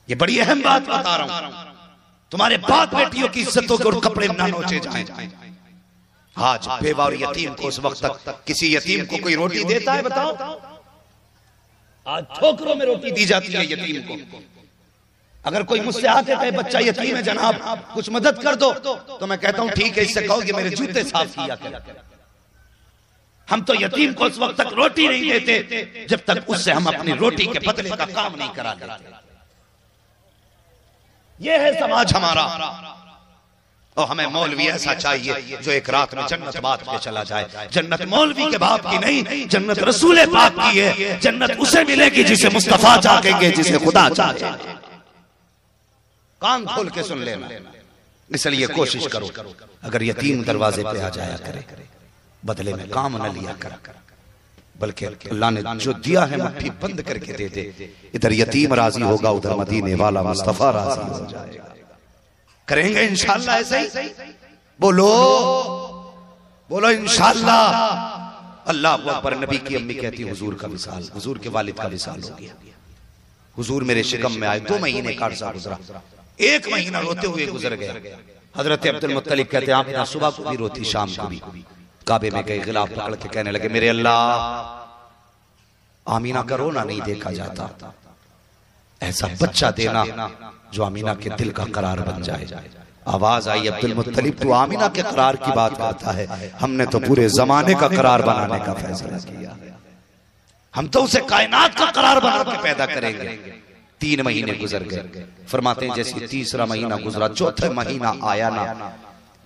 ये बड़ी अहम बात बता रहा हूं, तुम्हारे बाद बेटियों की इज्जतों के और कपड़े ना नोचे जाएं। आज बेवा और यतीम को उस वक्त तक किसी यतीम को कोई रोटी देता है बताओ? आज ठोकरों में रोटी दी जाती है यतीम को। अगर कोई मुझसे आके कहे बच्चा यतीम है जनाब कुछ मदद कर दो, तो मैं कहता हूं ठीक है, इससे कहो कि मेरे जूते साफ किया कर। हम तो यतीम को उस वक्त तक रोटी नहीं देते जब तक उससे हम अपनी रोटी के बदले का काम नहीं करा देते। यह है समाज हमारा। और हमें मौलवी ऐसा चाहिए जो एक रात में जन्नत बांट के चला जाए। जन्नत मौलवी के बाप की नहीं, जन्नत रसूल पाक की है। जन्नत उसे मिलेगी जिसे मुस्तफा चाहेंगे, जिसे खुदा चाहे। कान खोल के सुन लेना। इसलिए कोशिश करो अगर यतीम दरवाजे पे आ जाया करे, बदले में काम न लिया कर, बल्कि अल्लाह ने जो दिया है मुट्ठी बंद करके दे दे। इधर यतीम राजी होगा, उधर मदीने वाला मुस्तफा राजी हो जाएगा। करेंगे इंशाअल्लाह ऐसे ही? बोलो बोलो इंशाअल्लाह। अल्लाह अकबर। नबी की अम्मी कहती हुजूर का विसाल, हुजूर के वालिद का विसाल हो गया। हुजूर मेरे शिकम में आए, 2 महीने का अर्सा गुजरा, 1 महीना रोते हुए गुजर गया। हजरत अब्दुल मुत्तलिब कहते हैं आप सुबह को भी रोती, शाम को भी। काबे में गए, गिलाफ पकड़ के कहने लगे मेरे अल्लाह आमीना का रोना नहीं देखा जाता, ऐसा बच्चा देना जो आमीना के दिल का करार बन जाए। आवाज आई अब्दुल मुत्तलिब तू आमीना के करार की बात करता है, हमने तो पूरे जमाने का करार बनाने का फैसला किया। हम तो उसे कायनात का करार बना के पैदा करेंगे। 3 महीने गुजर गए। फरमाते हैं जैसे 3रा महीना गुजरा, 4थे महीना आया ना,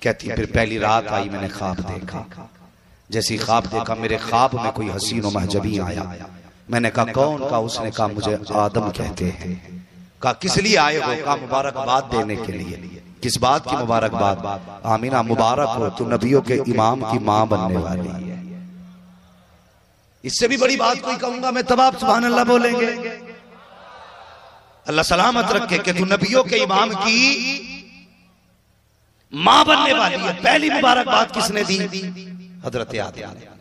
कहती फिर पहली रात आई, मैंने ख्वाब देखा। जैसी ख्वाब देखा मेरे ख्वाब में कोई हसीन महजबी आया। मैंने कहा कौन? का उसने कहा मुझे आदम कहते हैं। कहा किस लिए आए हो? कहा मुबारकबाद देने के लिए। किस बात की मुबारकबाद? आमीना मुबारक हो, तू नबियों के इमाम की मां बनने वाली है। इससे भी बड़ी बात कोई कहूंगा मैं तब आप सुभान अल्लाह बोलेंगे। अल्लाह सलामत रखे कि तू नबियों के इमाम की मां बनने वाली है। पहली मुबारकबाद किसने दी? हजरत आदम ने।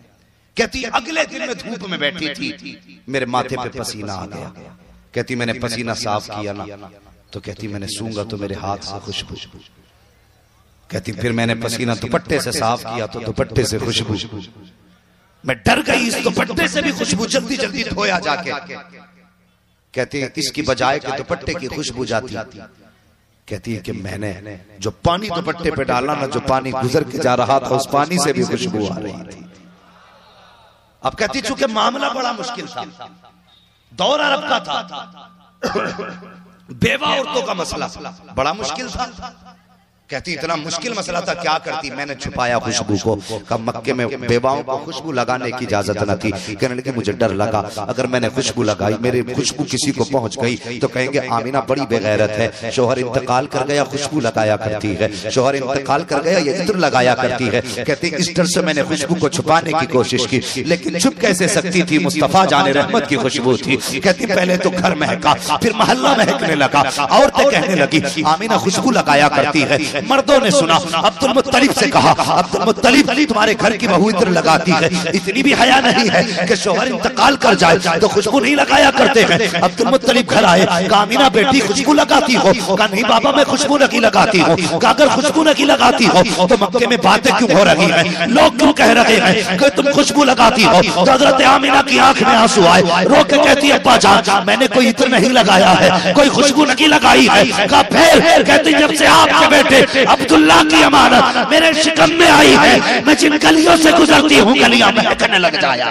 कहती अगले दिन में धूप में बैठी थी, मेरे माथे पे पसीना आ गया। कहती मैंने पसीना साफ किया ना, तो कहती मैंने सूंघा तो मेरे हाथ से खुशबू। कहती फिर मैंने पसीना दुपट्टे से साफ किया तो दुपट्टे से खुशबू। मैं डर गई, इस दुपट्टे से भी खुशबू, जल्दी जल्दी धोया जाके। कहती इसकी बजाय के दुपट्टे की खुशबू जाती, कहती है कि मैंने जो पानी दुपट्टे पे डाला ना, जो पानी गुजर के जा रहा था, उस पानी से भी खुशबू आ रही थी। अब कहती चूंकि मामला बड़ा मुश्किल था, दौर अरब का था, बेवा औरतों का मसला बड़ा मुश्किल था। कहती इतना मुश्किल मसला था, क्या करती? मैंने छुपाया खुशबू को। कब मक्के में बेवाओं को खुशबू लगाने की इजाजत न थी। कहने लगी मुझे डर लगा, अगर मैंने खुशबू लगाई, मेरे खुशबू किसी को पहुंच गई तो कहेंगे आमीना बड़ी बेगैरत है, शोहर इंतकाल कर गया, खुशबू लगाया करती है, शोहर इंतकाल कर गया, ये इत्र लगाया करती है। कहती इस डर से मैंने खुशबू को छुपाने की कोशिश की, लेकिन छुप कैसे सकती थी? मुस्तफा जाने रहमत की खुशबू थी। कहती पहले तो घर महका, फिर मोहल्ला महकने लगा, औरतें कहने लगी आमीना खुशबू लगाया करती है। मर्दों ने सुना, अब्दुल मुत्तलिब से कहा, अब्दुल मुत्तलिब तुम्हारे घर की बहू इत्र लगाती है, इतनी भी हया नहीं है कि शोहर इंतकाल कर जाए तो खुशबू नहीं लगाया करते हैं। अब्दुल मुत्तलिब घर आए, कहा आमीना बेटी खुशबू लगाती हो? कहा नहीं बाबा मैं खुशबू नहीं लगाती हूँ। कहा अगर खुशबू नहीं लगाती हो तो मक्के में बातें क्यों हो रही है, लोग क्यों कह रहे हैं कि तुम खुशबू लगाती हो? तो हजरत आमीना की आंख में आंसू आए, रो के कहती है अब्बा जान मैंने कोई इत्र नहीं लगाया है, कोई खुशबू नहीं लगाई है। कहा फिर? कहती जब से आपके बेटे अब्दुल्ला की अमानत मेरे शिकम में आई है, मैं जिन गलियों से गुजरती हूँ गलियां महकने लग जाया।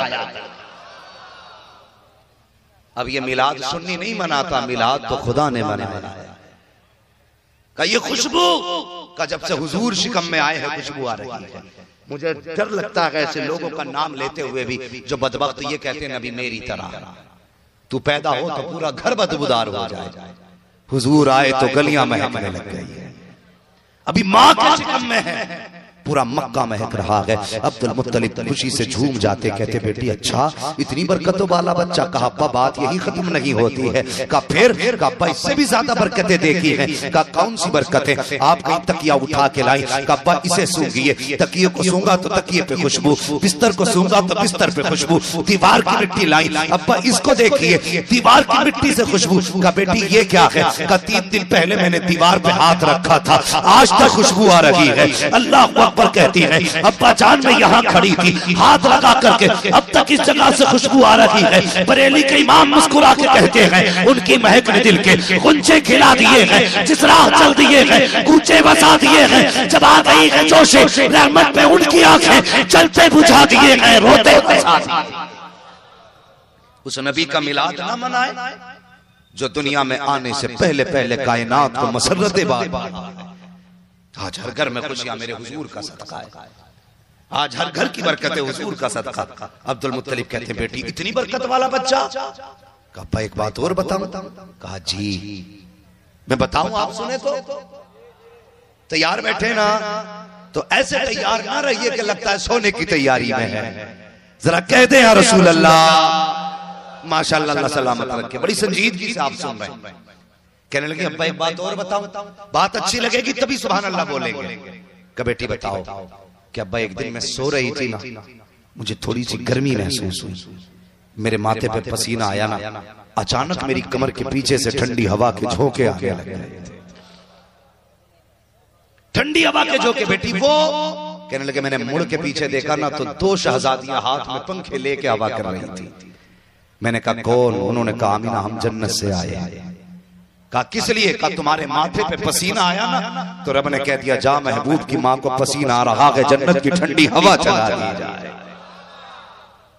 अब ये मिलाद सुन्नी नहीं मनाता, मिलाद तो खुदा ने मनाया। का ये खुशबू का जब से हुजूर शिकम में आए हैं खुशबू आ रही है। मुझे डर लगता है ऐसे लोगों का नाम लेते हुए भी जो बदबख्त ये कहते हैं नबी मेरी तरह तू पैदा हो तो पूरा घर बदबूदार हो जाए, हुजूर आए तो गलियां महकने लग गई है। अभी माँ के शिकम में है, पूरा मक्का महक रहा है। अब्दुल मुत्तलिब खुशी से झूम जाते, कहते बेटी अच्छा इतनी बरकतों वाला बच्चा। कहा अब्बा बात यही खत्म नहीं होती है। कहा फिर? कहा अब्बा इससे भी ज्यादा बरकतें देखी हैं। कहा कौन सी बरकतें? आप कहीं तकिया उठा के लाई, कहा अब्बा इसे सूंघिए, तकिए को सूंघा तो तकिए पे खुशबू, बिस्तर को सूंघा तो बिस्तर पे खुशबू, दीवार की मिट्टी लाई, अब्बा इसको देखिए दीवार की मिट्टी से खुशबू। कहा बेटी ये क्या है? कहा 3 दिन पहले मैंने दीवार पे हाथ रखा था, आज तक खुशबू आ रही है। अल्लाह पर कहती है अब्बा जान मैं यहाँ खड़ी थी हाथ लगा करके, अब तक इस जगह से खुशबू आ रही है। बरेली के इमाम मुस्कुरा के कहते हैं उनकी महक ने दिल के गुंजे खिला दिए हैं, जिस राह चल दिए हैं कूचे बसा दिए हैं, जब आ गई है जोशे रहमत पे उनकी आंखें चलते बुझा दिए हैं, रोते बसा दिए। उस नबी का मिलाद ना मनाए जो दुनिया में आने से पहले पहले कायनात को मसरत बात। आज हर घर में खुशियां मेरे हुजूर का सदका है, आज हर घर की बरकत है हुजूर का सदका। अब्दुल मुत्तलिब कहते हैं बेटी इतनी बरकत वाला बच्चा। कहा एक बात और बताऊं? कहा जी मैं बताऊं आप सुने तो? तैयार बैठे ना तो ऐसे तैयार ना रहिए कि लगता है सोने की तैयारी में है। जरा कह दे या रसूल अल्लाह माशाअल्लाह, अल्लाह सलामत रखे। बड़ी संजीदगी से आप सुन रहे हैं। कहने लगी अब्बा एक बात और बताऊं, बात अच्छी लगेगी तभी सुभान अल्लाह बोलेंगे। कहा बेटी बताओ। कि अब्बा एक दिन मैं सो रही थी ना, मुझे थोड़ी सी गर्मी महसूस हुई, मेरे माथे पे पसीना आया ना, अचानक मेरी कमर के पीछे से ठंडी हवा के झोंके आने लगे। ठंडी हवा के झोंके बेटी वो? कहने लगे मैंने मुड़ के पीछे देखा ना तो 2 शहजादियां हाथ में पंखे लेके हवा कर रही थी। मैंने कहा कौन? उन्होंने कहा आमीना हम जन्नत से आए। कहा किस लिए? कहा तुम्हारे माथे पे पसीना आया ना तो रब ने कह दिया जा महबूब की माँ को पसीना आ रहा है, जन्नत की ठंडी हवा चला दी जाए।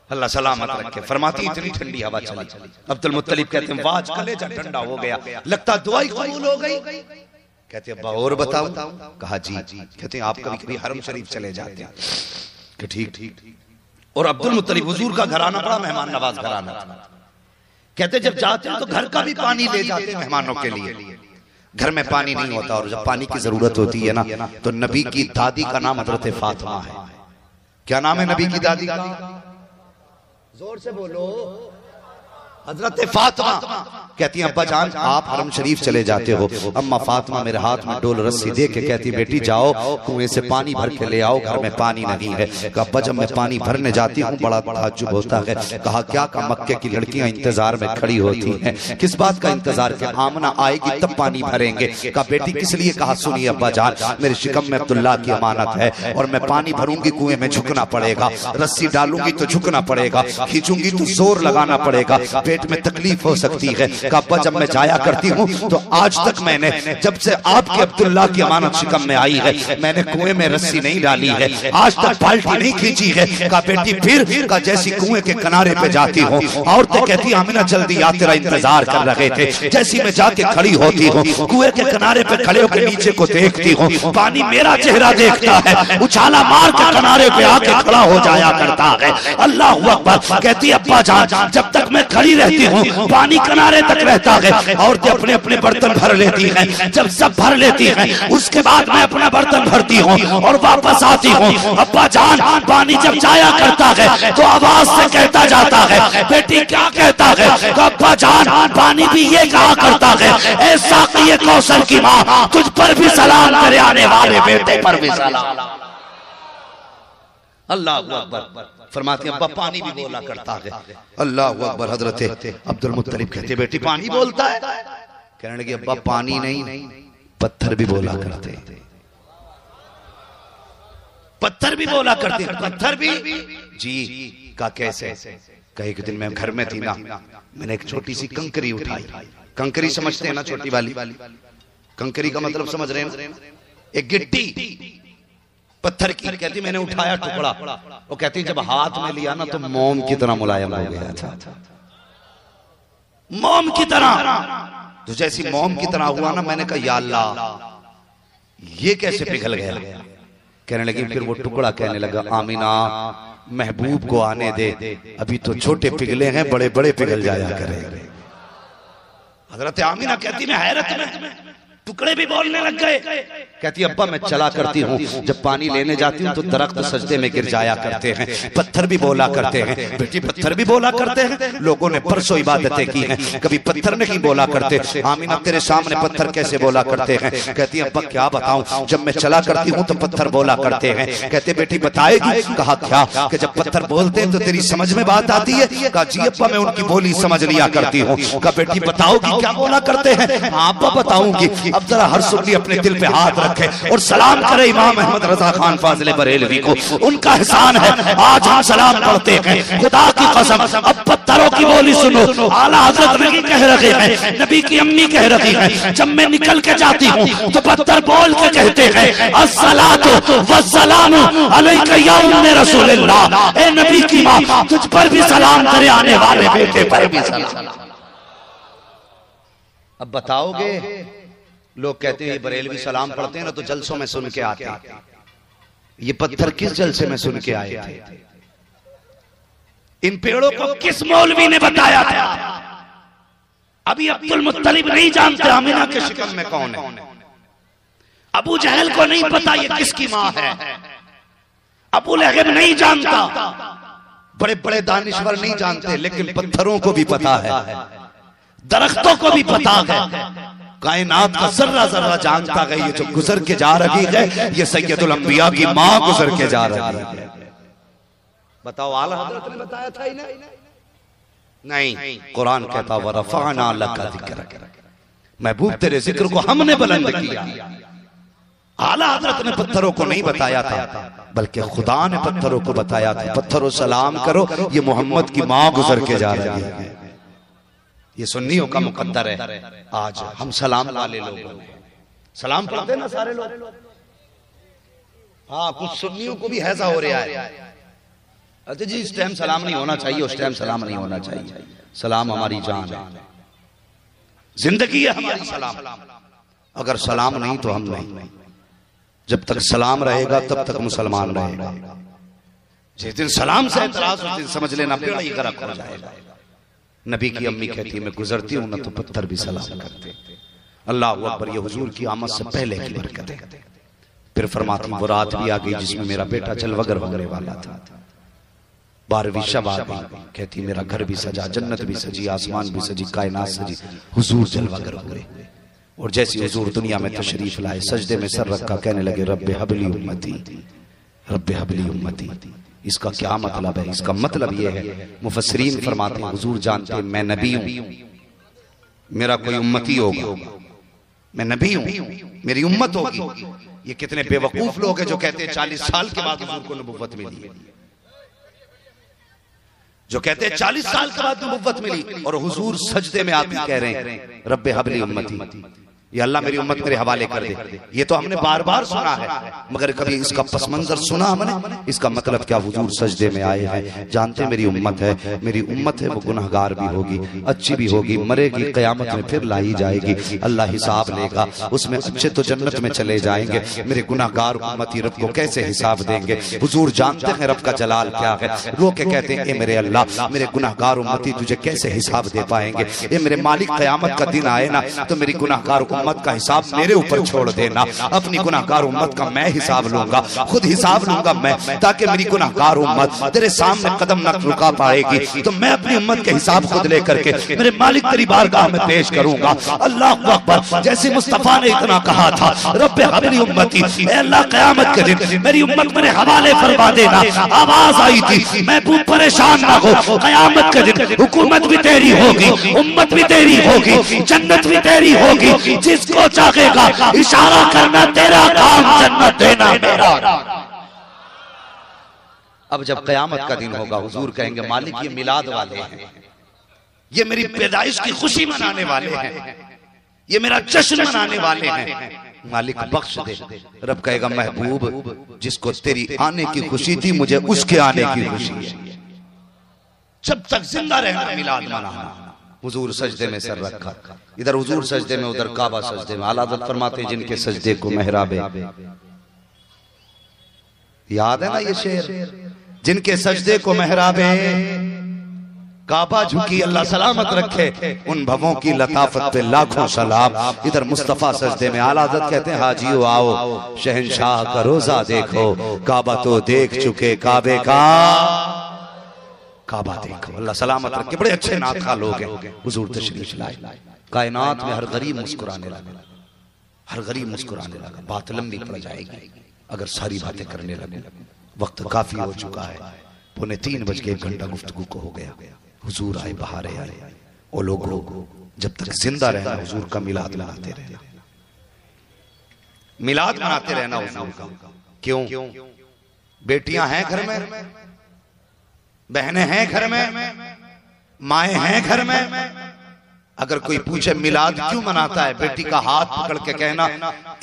अल्लाह सलामत रखे। फरमाती इतनी ठंडी हवा चली। अब्दुल मुत्तलिब कहते हैं वाह कलेजा ठंडा हो गया, लगता दुआई कबूल हो गई। कहते अब्बा और बताओ। कहा जी। कहते हैं आप कभी कभी हरम शरीफ चले जाते हैं? कि ठीक। और अब्दुल मुत्तलिब हुजूर का घराना बड़ा मेहमान नवाज घराना था। कहते जब जाते हैं तो घर का भी पानी ले जाते हैं मेहमानों के लिए। घर में पानी नहीं होता और जब पानी की जरूरत होती है ना तो नबी की दादी का नाम हजरत फातिमा है। क्या नाम है नबी की दादी का? जोर से बोलो। हजरत फातिमा। कहती है अब्बा जान आप हरम शरीफ चले जाते हो। अम्मा फातिमा मेरे हाथ में डोल रस्सी दे के कहती बेटी जाओ कुएं से पानी भर के ले आओ, घर में पानी नहीं है। अब्बा जब मैं पानी भरने जाती हूँ बड़ा ताज्जुब होता है। कहा क्या? का मक्के की लड़कियां इंतजार में खड़ी होती हैं। किस बात का इंतजार? के आमना आएगी तब पानी भरेंगे। कहा बेटी किस लिए? कहा सुनिए अब्बा जान मेरे शिकम में अब्दुल्ला की अमानत है और मैं पानी भरूंगी कुएं में झुकना पड़ेगा, रस्सी डालूंगी तो झुकना पड़ेगा, खींचूंगी तो जोर लगाना पड़ेगा, पेट में तकलीफ हो सकती है। कहा अब्बा जब मैं जाया करती हूँ तो आज तक मैंने, जब से आपके अब्दुल्ला की अमानत शिकम में आई है, मैंने कुएं में रस्सी नहीं डाली है, आज तक बाल्टी नहीं खींची है। कहा बेटी फिर? का जैसी कुएं के किनारे पे जाती हूँ, औरतें कहती आमिना जल्दी आ, तेरा इंतजार कर रहे थे। जैसी मैं जाके खड़ी होती हूँ, कुएं के किनारे पे खड़े होकर नीचे को देखती हूँ, पानी मेरा चेहरा देखता है, उछाला मार के किनारे पे आके खड़ा हो जाया करता है। अल्लाह अकबर। कहती अब्बा जान जब तक मैं खड़ी रहती हूँ पानी किनारे तक रहता है। औरतें अपने अपने बर्तन भर लेती हैं, जब सब भर लेती हैं उसके बाद मैं अपना बर्तन भरती हूँ और वापस आती हूँ। अब्बा जान पानी जब जाया करता है तो आवाज से कहता जाता है, बेटी क्या कहता है? अब्बा जान पानी भी ये कहा करता है, ऐसा कि ये कौशल की माँ तुझ पर भी सलाम करे, आने वाले बेटे पर भी सलाम। अल्लाह अकबर। फरमाती अब्बा पानी भी बोला करता है। अल्लाह अकबर। हजरत अब्दुल मुत्तलिब कहते बेटी पानी बोलता है? कहने लगी अब्बा पानी नहीं पत्थर भी बोला करते, पत्थर भी बोला करते। पत्थर भी? जी। का कैसे? कहे एक दिन मैं घर में थी ना, मैंने एक छोटी सी कंकरी उठाई। कंकरी समझते हैं ना, छोटी वाली कंकरी का मतलब समझ रहे हैं? एक गिट्टी पत्थर की। कहती मैंने उठाया टुकड़ा, वो कहती जब हाथ में लिया ना तो मोम की तरह मुलायम हो गया था, मोम की तरह। तो जैसी मोम की तरह हुआ ना, मैंने कहा या अल्लाह ये कैसे पिघल गया? कहने लगी फिर वो टुकड़ा कहने लगा आमिना महबूब को आने दे, अभी तो छोटे पिघले हैं, बड़े बड़े पिघल जाया करें। हजरत आमिना कहती मैं हैरत में, टुकड़े भी बोलने लग गए। कहती अब्बा मैं चला करती हूँ, जब पानी लेने जाती हूँ तो दरख्त सजदे में गिर जाया करते हैं, पत्थर भी बोला करते हैं। बेटी पत्थर भी बोला करते हैं? लोगों ने परसों इबादतें की हैं, कभी पत्थर नहीं बोला करते। आमीना तेरे सामने पत्थर कैसे बोला करते हैं? कहती अब्बा क्या बताऊं, जब मैं चला करती हूँ तो पत्थर बोला करते हैं। कहते बेटी बताएगी? कहा क्या? कि जब पत्थर बोलते हैं तो तेरी समझ में बात आती है? कहा जी अब्बा मैं उनकी बोली समझ लिया करती हूँ। कहा बेटी बताओगी क्या बोला करते हैं? हाँ अब्बा बताऊंगी। अब जरा हर सुन्नी अपने दिल पे हाथ रखे और सलाम करे इमाम अहमद रजा खान फाजिल बरेलवी को। उनका एहसान है आज हम सलाम पढ़ते हैं। खुदा की कसम अब पत्थरों की बोली सुनो। आला हजरत नबी कह रहे हैं, नबी की अम्मी कह रही है, जब मैं निकल के जाती हूँ तो पत्थर बोल के कहते हैं अस्सलातु वस्सलामु अलैका या उम्मे रसूलिल्लाह। ए नबी की माँ तुझ पर भी सलाम करे, आने वाले बेटे पर भी सलाम। अब बताओगे? लोग कहते हैं बरेलवी सलाम पढ़ते हैं ना तो जलसों में सुन के आते हैं। ये पत्थर किस जलसे में सुन के आए थे? इन पेड़ों को किस मौलवी ने बताया था? अभी अब्दुल मुत्तलिब नहीं जानते आमिना के शिकम में कौन है। अबू जहल को नहीं पता ये किसकी मां है। अबू लहब नहीं जानता, बड़े बड़े दानिश्वर नहीं जानते, लेकिन पत्थरों को भी पता है, दरख्तों को भी पता है, कायनात का जर्रा जर्रा जानता है। ये जो गुजर के जा रही है ये सैयदुल अंबिया की मां गुजर के जा रही है। बताओ आला हजरत ने बताया था इन्हें? नहीं, कुरान कहता वरफ़अना लका ज़िक्रक, महबूब तेरे जिक्र को हमने बुलंद किया। आला हजरत ने पत्थरों को नहीं बताया था, बल्कि खुदा ने पत्थरों को बताया था, पत्थरों सलाम करो, ये मोहम्मद की मां गुजर के जा रही है। ये सुन्नियों का मुकद्दर है। आज हम सलाम वाले लोग सलाम पढ़ते ना सारे लोग। हाँ कुछ सुन्नियों को भी हैजा हो रहा है, अच्छा जी इस टाइम सलाम नहीं होना चाहिए, उस टाइम सलाम नहीं होना चाहिए। सलाम हमारी जान है, जिंदगी है हमारी सलाम। अगर सलाम नहीं तो हम नहीं। जब तक सलाम रहेगा तब तक मुसलमान रहेगा। जिस दिन सलाम से एतराज उस दिन समझ लेना बेड़ा ही गर्क हो जाएगा। नबी की अम्मी कहती है मैं गुजरती हूं ना तो पत्थर भी सलाम करते। अल्लाह अकबर। ये हुजूर की आमद से पहले की बरकत है। फिर फरमाती वो रात भी आ गई जिसमें मेरा बेटा जलवगर होने वाला था। 12वीं शब आ गई। कहती मेरा घर भी सजा, जन्नत भी सजी, आसमान भी सजी, कायनात सजी, हुजूर जलवगर हुए। और जैसी हुजूर दुनिया में तशरीफ लाए, सजदे में सर रखा, कहने लगे रब्बे हबली उम्मती, रब्बे हबली उम्मती। इसका क्या मतलब है? इसका मतलब यह है, मुफस्सिरीन फरमाते हैं हुजूर जानते हैं मैं नबी हूं, मेरा कोई उम्मती होगा, मैं नबी हूं, मेरी उम्मत होगी। ये कितने बेवकूफ लोग हैं जो कहते हैं 40 साल के बाद हुजूर को नबुव्वत मिली है। जो कहते हैं 40 साल के बाद नबुव्वत मिली और हुजूर सजदे में आती कह रहे हैं रब्बे हबली उम्मती, ये अल्लाह मेरी उम्मत मेरे हवाले कर दे। ये तो हमने बार बार सुना है, मगर कभी इसका पस मंजर सुना हमने, इसका मतलब क्या हुजूर सजदे में आए हैं, जानते मेरी उम्मत है, मेरी उम्मत है वो गुनहगार भी होगी, अच्छी भी होगी, मरेगी, क़यामत में फिर लाई जाएगी, अल्लाह हिसाब लेगा, उसमें अच्छे तो जन्नत में चले जाएंगे, मेरे गुनहगार उम्मती रब को कैसे हिसाब देंगे। हुजूर जानते हैं रब का जलाल क्या है, रो के कहते हैं ए मेरे अल्लाह, मेरे गुनहगार उम्मती तुझे कैसे हिसाब दे पाएंगे। ए मेरे मालिक, क़यामत का दिन आए ना तो मेरी गुनहगार उम्मत का हिसाब मेरे ऊपर छोड़ देना, अपनी गुनहगार उम्मत का मैं हिसाब लूंगा, खुद हिसाब लूंगा मैं, ताकि मेरी गुनहगार उम्मत तेरे सामने कदम न रुका पाएगी, तो मैं अपनी उम्मत के हिसाब खुद लेकर के मेरे मालिक तेरी बारगाह में पेश करूंगा। अल्लाह अकबर। जैसे मुस्तफा ने इतना कहा था रब्बे हबली उम्मती, ए अल्लाह क़यामत के दिन मेरी उम्मत मेरे हवाले फरमा देना, आवाज आई थी महबूब परेशान ना हो, क़यामत के दिन हुकूमत भी तेरी होगी, उम्मत भी तेरी होगी, जन्नत भी तेरी होगी, जिसको चाहेगा इशारा करना तेरा काम, जन्नत देना मेरा। अब जब क़यामत का दिन होगा हुजूर कहेंगे मालिक ये मिलाद वाले हैं, ये मेरी पैदाइश की खुशी मनाने वाले हैं, ये मेरा जश्न मनाने वाले हैं, मालिक बख्श दे। रब कहेगा महबूब जिसको तेरी आने की खुशी थी मुझे उसके आने की खुशी है, जब तक जिंदा रहना मिलाद मनाना। हुजूर सजदे में सर रखा, इधर हुजूर सजदे में उधर काबा सजदे में। आला हज़रत फरमाते हैं जिनके सजदे को मेहराबे, याद है ना ये शेर, जिनके सजदे को मेहराबे काबा झुकी अल्लाह सलामत रखे, उन भवों की लताफत पे लाखों सलाम। इधर मुस्तफा सजदे में। आला हज़रत कहते हैं हाजियो आओ शहंशाह का रोजा देखो, काबा तो देख चुके काबे का काबा देखो। अल्लाह सलामत रखे। बड़े अच्छे नात खा लोग हैं। हुजूर तशरीफ लाए, कायनात में हर गरीब मुस्कुराने लगा, हर गरीब मुस्कुराने लगा। बात लंबी पड़ जाएगी अगर सारी बातें करने लगे, वक्त काफी हो चुका है, 2:45 गुफ्तगू को हो गया। हुजूर आए, बहारे आए, वो लोग जब तक जिंदा रहना हुजूर का मिलाद मनाते रहना, मिलाद मनाते रहना हुजूर का। क्यों? बेटियां हैं घर में, बहनें हैं घर में, माएं हैं घर में। अगर कोई पूछे मिलाद क्यों मनाता है, बेटी का हाथ पकड़ के कहना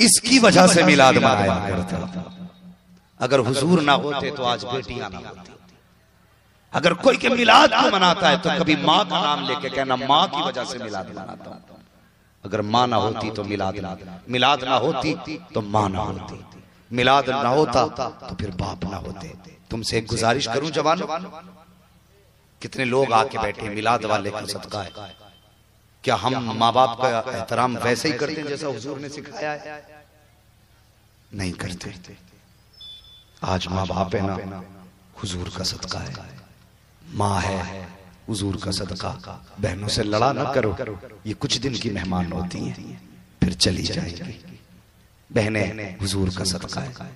इसकी वजह से मिलाद मनाया करता। अगर हुजूर ना होते तो आज बेटियां ना होती। अगर कोई के मिलाद क्यों मनाता है तो कभी माँ का नाम लेके कहना माँ की वजह से मिलाद मनाता हूं। अगर माँ ना होती तो मिलाद ना होती तो माँ ना होती, मिलाद ना होता तो फिर बाप ना होते। तुमसे एक गुजारिश करूं जवानों, कितने लोग आके बैठे मिलाद वाले का सदका है, क्या हम माँ बाप का एहतराम वैसे ही करते हैं जैसा हुजूर ने सिखाया है? नहीं करते। आज माँ बाप है ना, हुजूर का सदका है। माँ है, हुजूर का सदका। बहनों से लड़ा ना करो, ये कुछ दिन की मेहमान होती हैं, फिर चली जाएगी। बहनें हुजूर का सदका है।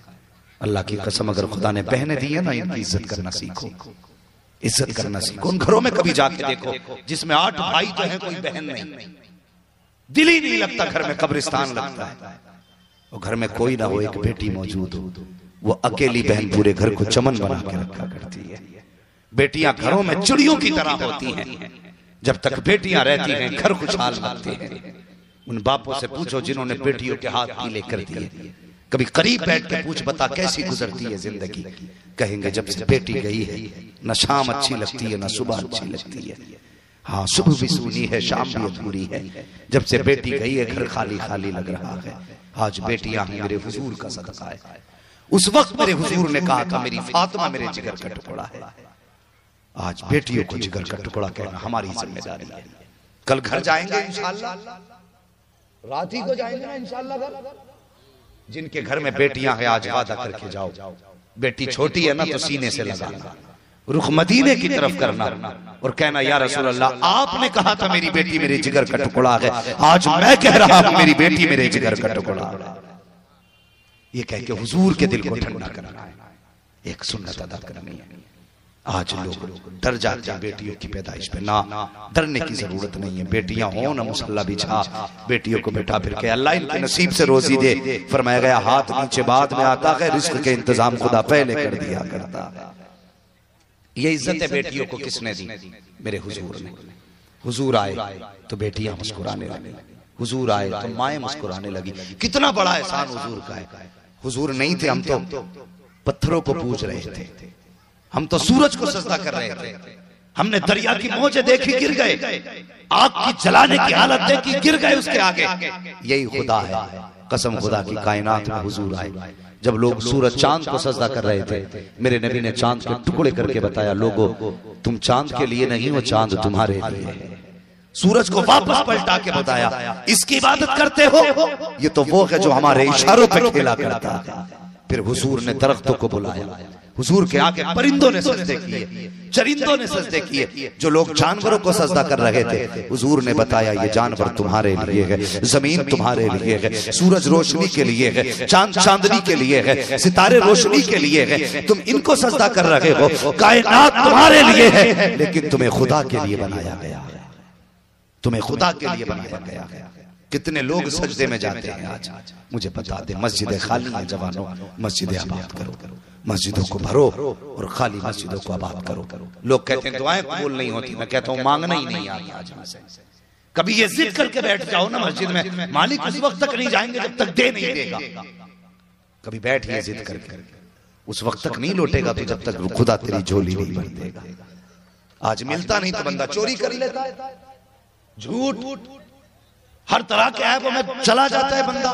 अल्लाह की कसम अगर खुदा ने बहनें दी है ना, इनकी इज्जत करना सीखो, इज्जत करना सीखो। उन घरों में कभी जाके देखो जिसमें 8 भाई तो हैं, कोई बहन नहीं, दिल ही नहीं लगता, घर में कब्रिस्तान लगता है। और घर में कोई ना हो, एक बेटी मौजूद हो, वो अकेली बहन पूरे घर को चमन बना के रखा करती है। बेटियां घरों में चिड़ियों की तरह होती हैं। जब तक बेटियां रहती हैं घर खुशहाल लगते हैं। उन बापों से पूछो जिन्होंने बेटियों के हाथ पीले कर दिए, कभी करीब बैठ के पूछ बता कैसी गुजरती है जिंदगी। कहेंगे जब से बेटी गई है न शाम अच्छी लगती है न सुबह अच्छी लगती है। हाँ, सुबह भी सूनी है, शाम भी अधूरी है। जब से बेटी गई है घर खाली खाली लग रहा है। आज बेटियां मेरे हुजूर का सदका है। उस वक्त मेरे हुजूर ने कहा था मेरी फातिमा मेरे जिगर का टुकड़ा है। आज बेटियों को जिगर का टुकड़ा कहना हमारी जिम्मेदारी है। कल घर जाएंगे इंशाल्लाह, रात ही को जाएंगे ना इंशाल्लाह घर। जिनके घर में बेटियां हैं आज वादा करके जाओ, बेटी छोटी है ना तो सीने से लगाना, रुख मदीने की तरफ करना और कहना या रसूल अल्लाह आपने कहा था मेरी बेटी मेरे जिगर का टुकड़ा है, आज मैं कह रहा हूं मेरी बेटी मेरे जिगर का टुकड़ा है। ये कह के हुजूर के दिल को ठंडा करना है, एक सुन्नत अदा करनी है। आज लोग डर जाते हैं बेटियों की पैदाइश पे। ना, डरने की जरूरत नहीं है। बेटियां हो ना मुसल्ला बिछा बेटियों को बैठा फिर के अल्लाह इनके नसीब से रोजी दे। फरमाया गया हाथ नीचे बाद में आता है, रिस्क के इंतजाम खुदा पहले कर दिया करता है। ये इज्जत बेटियों को किसने दी? मेरे हुजूर ने। हुजूर आए तो बेटियां मुस्कुराने लगी, हुजूर आए तो माएं मुस्कुराने लगी। कितना बड़ा एहसान हुजूर का है। हुजूर नहीं थे, हम तो पत्थरों को पूज रहे थे, हम तो सूरज को सजदा कर रहे थे, हमने दरिया की मौजें देखी गिर गए, आग की जलाने की हालत देखी गिर गए उसके आगे। यही खुदा है। कसम खुदा की, कायनात में हुजूर आए। जब लोग सूरज चांद को सजदा कर रहे थे, मेरे नबी ने चांद के टुकड़े करके बताया, लोगों तुम चांद के लिए नहीं हो, चांद तुम्हारे लिए है। सूरज को वापस पलटा के बताया, इसकी इबादत करते हो, ये तो वो है जो हमारे इशारों पे खेला करता है। फिर हुजूर ने दरख्तों को बुलाया, हुजूर के आगे परिंदों ने सजदे किए, चरिंदों ने सजदे किए। जो लोग जानवरों को सजदा कर रहे थे, हुजूर ने बताया ये जानवर तुम्हारे लिए है, जमीन तुम्हारे लिए है, सूरज रोशनी के लिए है, चांद चांदनी के लिए है, सितारे रोशनी के लिए है। तुम इनको सजदा कर रहे हो, कायनात तुम्हारे लिए है, लेकिन तुम्हें खुदा के लिए बनाया गया है, तुम्हें खुदा के लिए बनाया गया है। कितने लोग सजदे में जाते हैं आज? मुझे बता दे, मस्जिदें खाली हैं जवानों, मस्जिदें आबाद करो, मस्जिदों को भरो और खाली मस्जिदों को आबाद करो। लोग कहते हैं दुआएं कबूल नहीं होती, मैं कहता हूं मांगना ही नहीं आता आज हमसे। कभी ये जिद करके बैठ जाओ ना मस्जिद में, मालिक उस वक्त तक नहीं जाएंगे जब तक दे नहीं देगा। कभी बैठिए जिद करके, उस वक्त तक नहीं लौटेगा तो जब तक खुदा तेरी झोली नहीं भर देगा। आज मिलता नहीं तो बंदा चोरी कर लेता है, झूठ हर तरह के ऐबों में चला जाता है बंदा।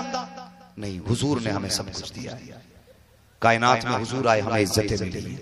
नहीं, हुजूर ने हमें सब कुछ दिया है। कायनात में हुजूर आए, हमें इज्जतें मिली।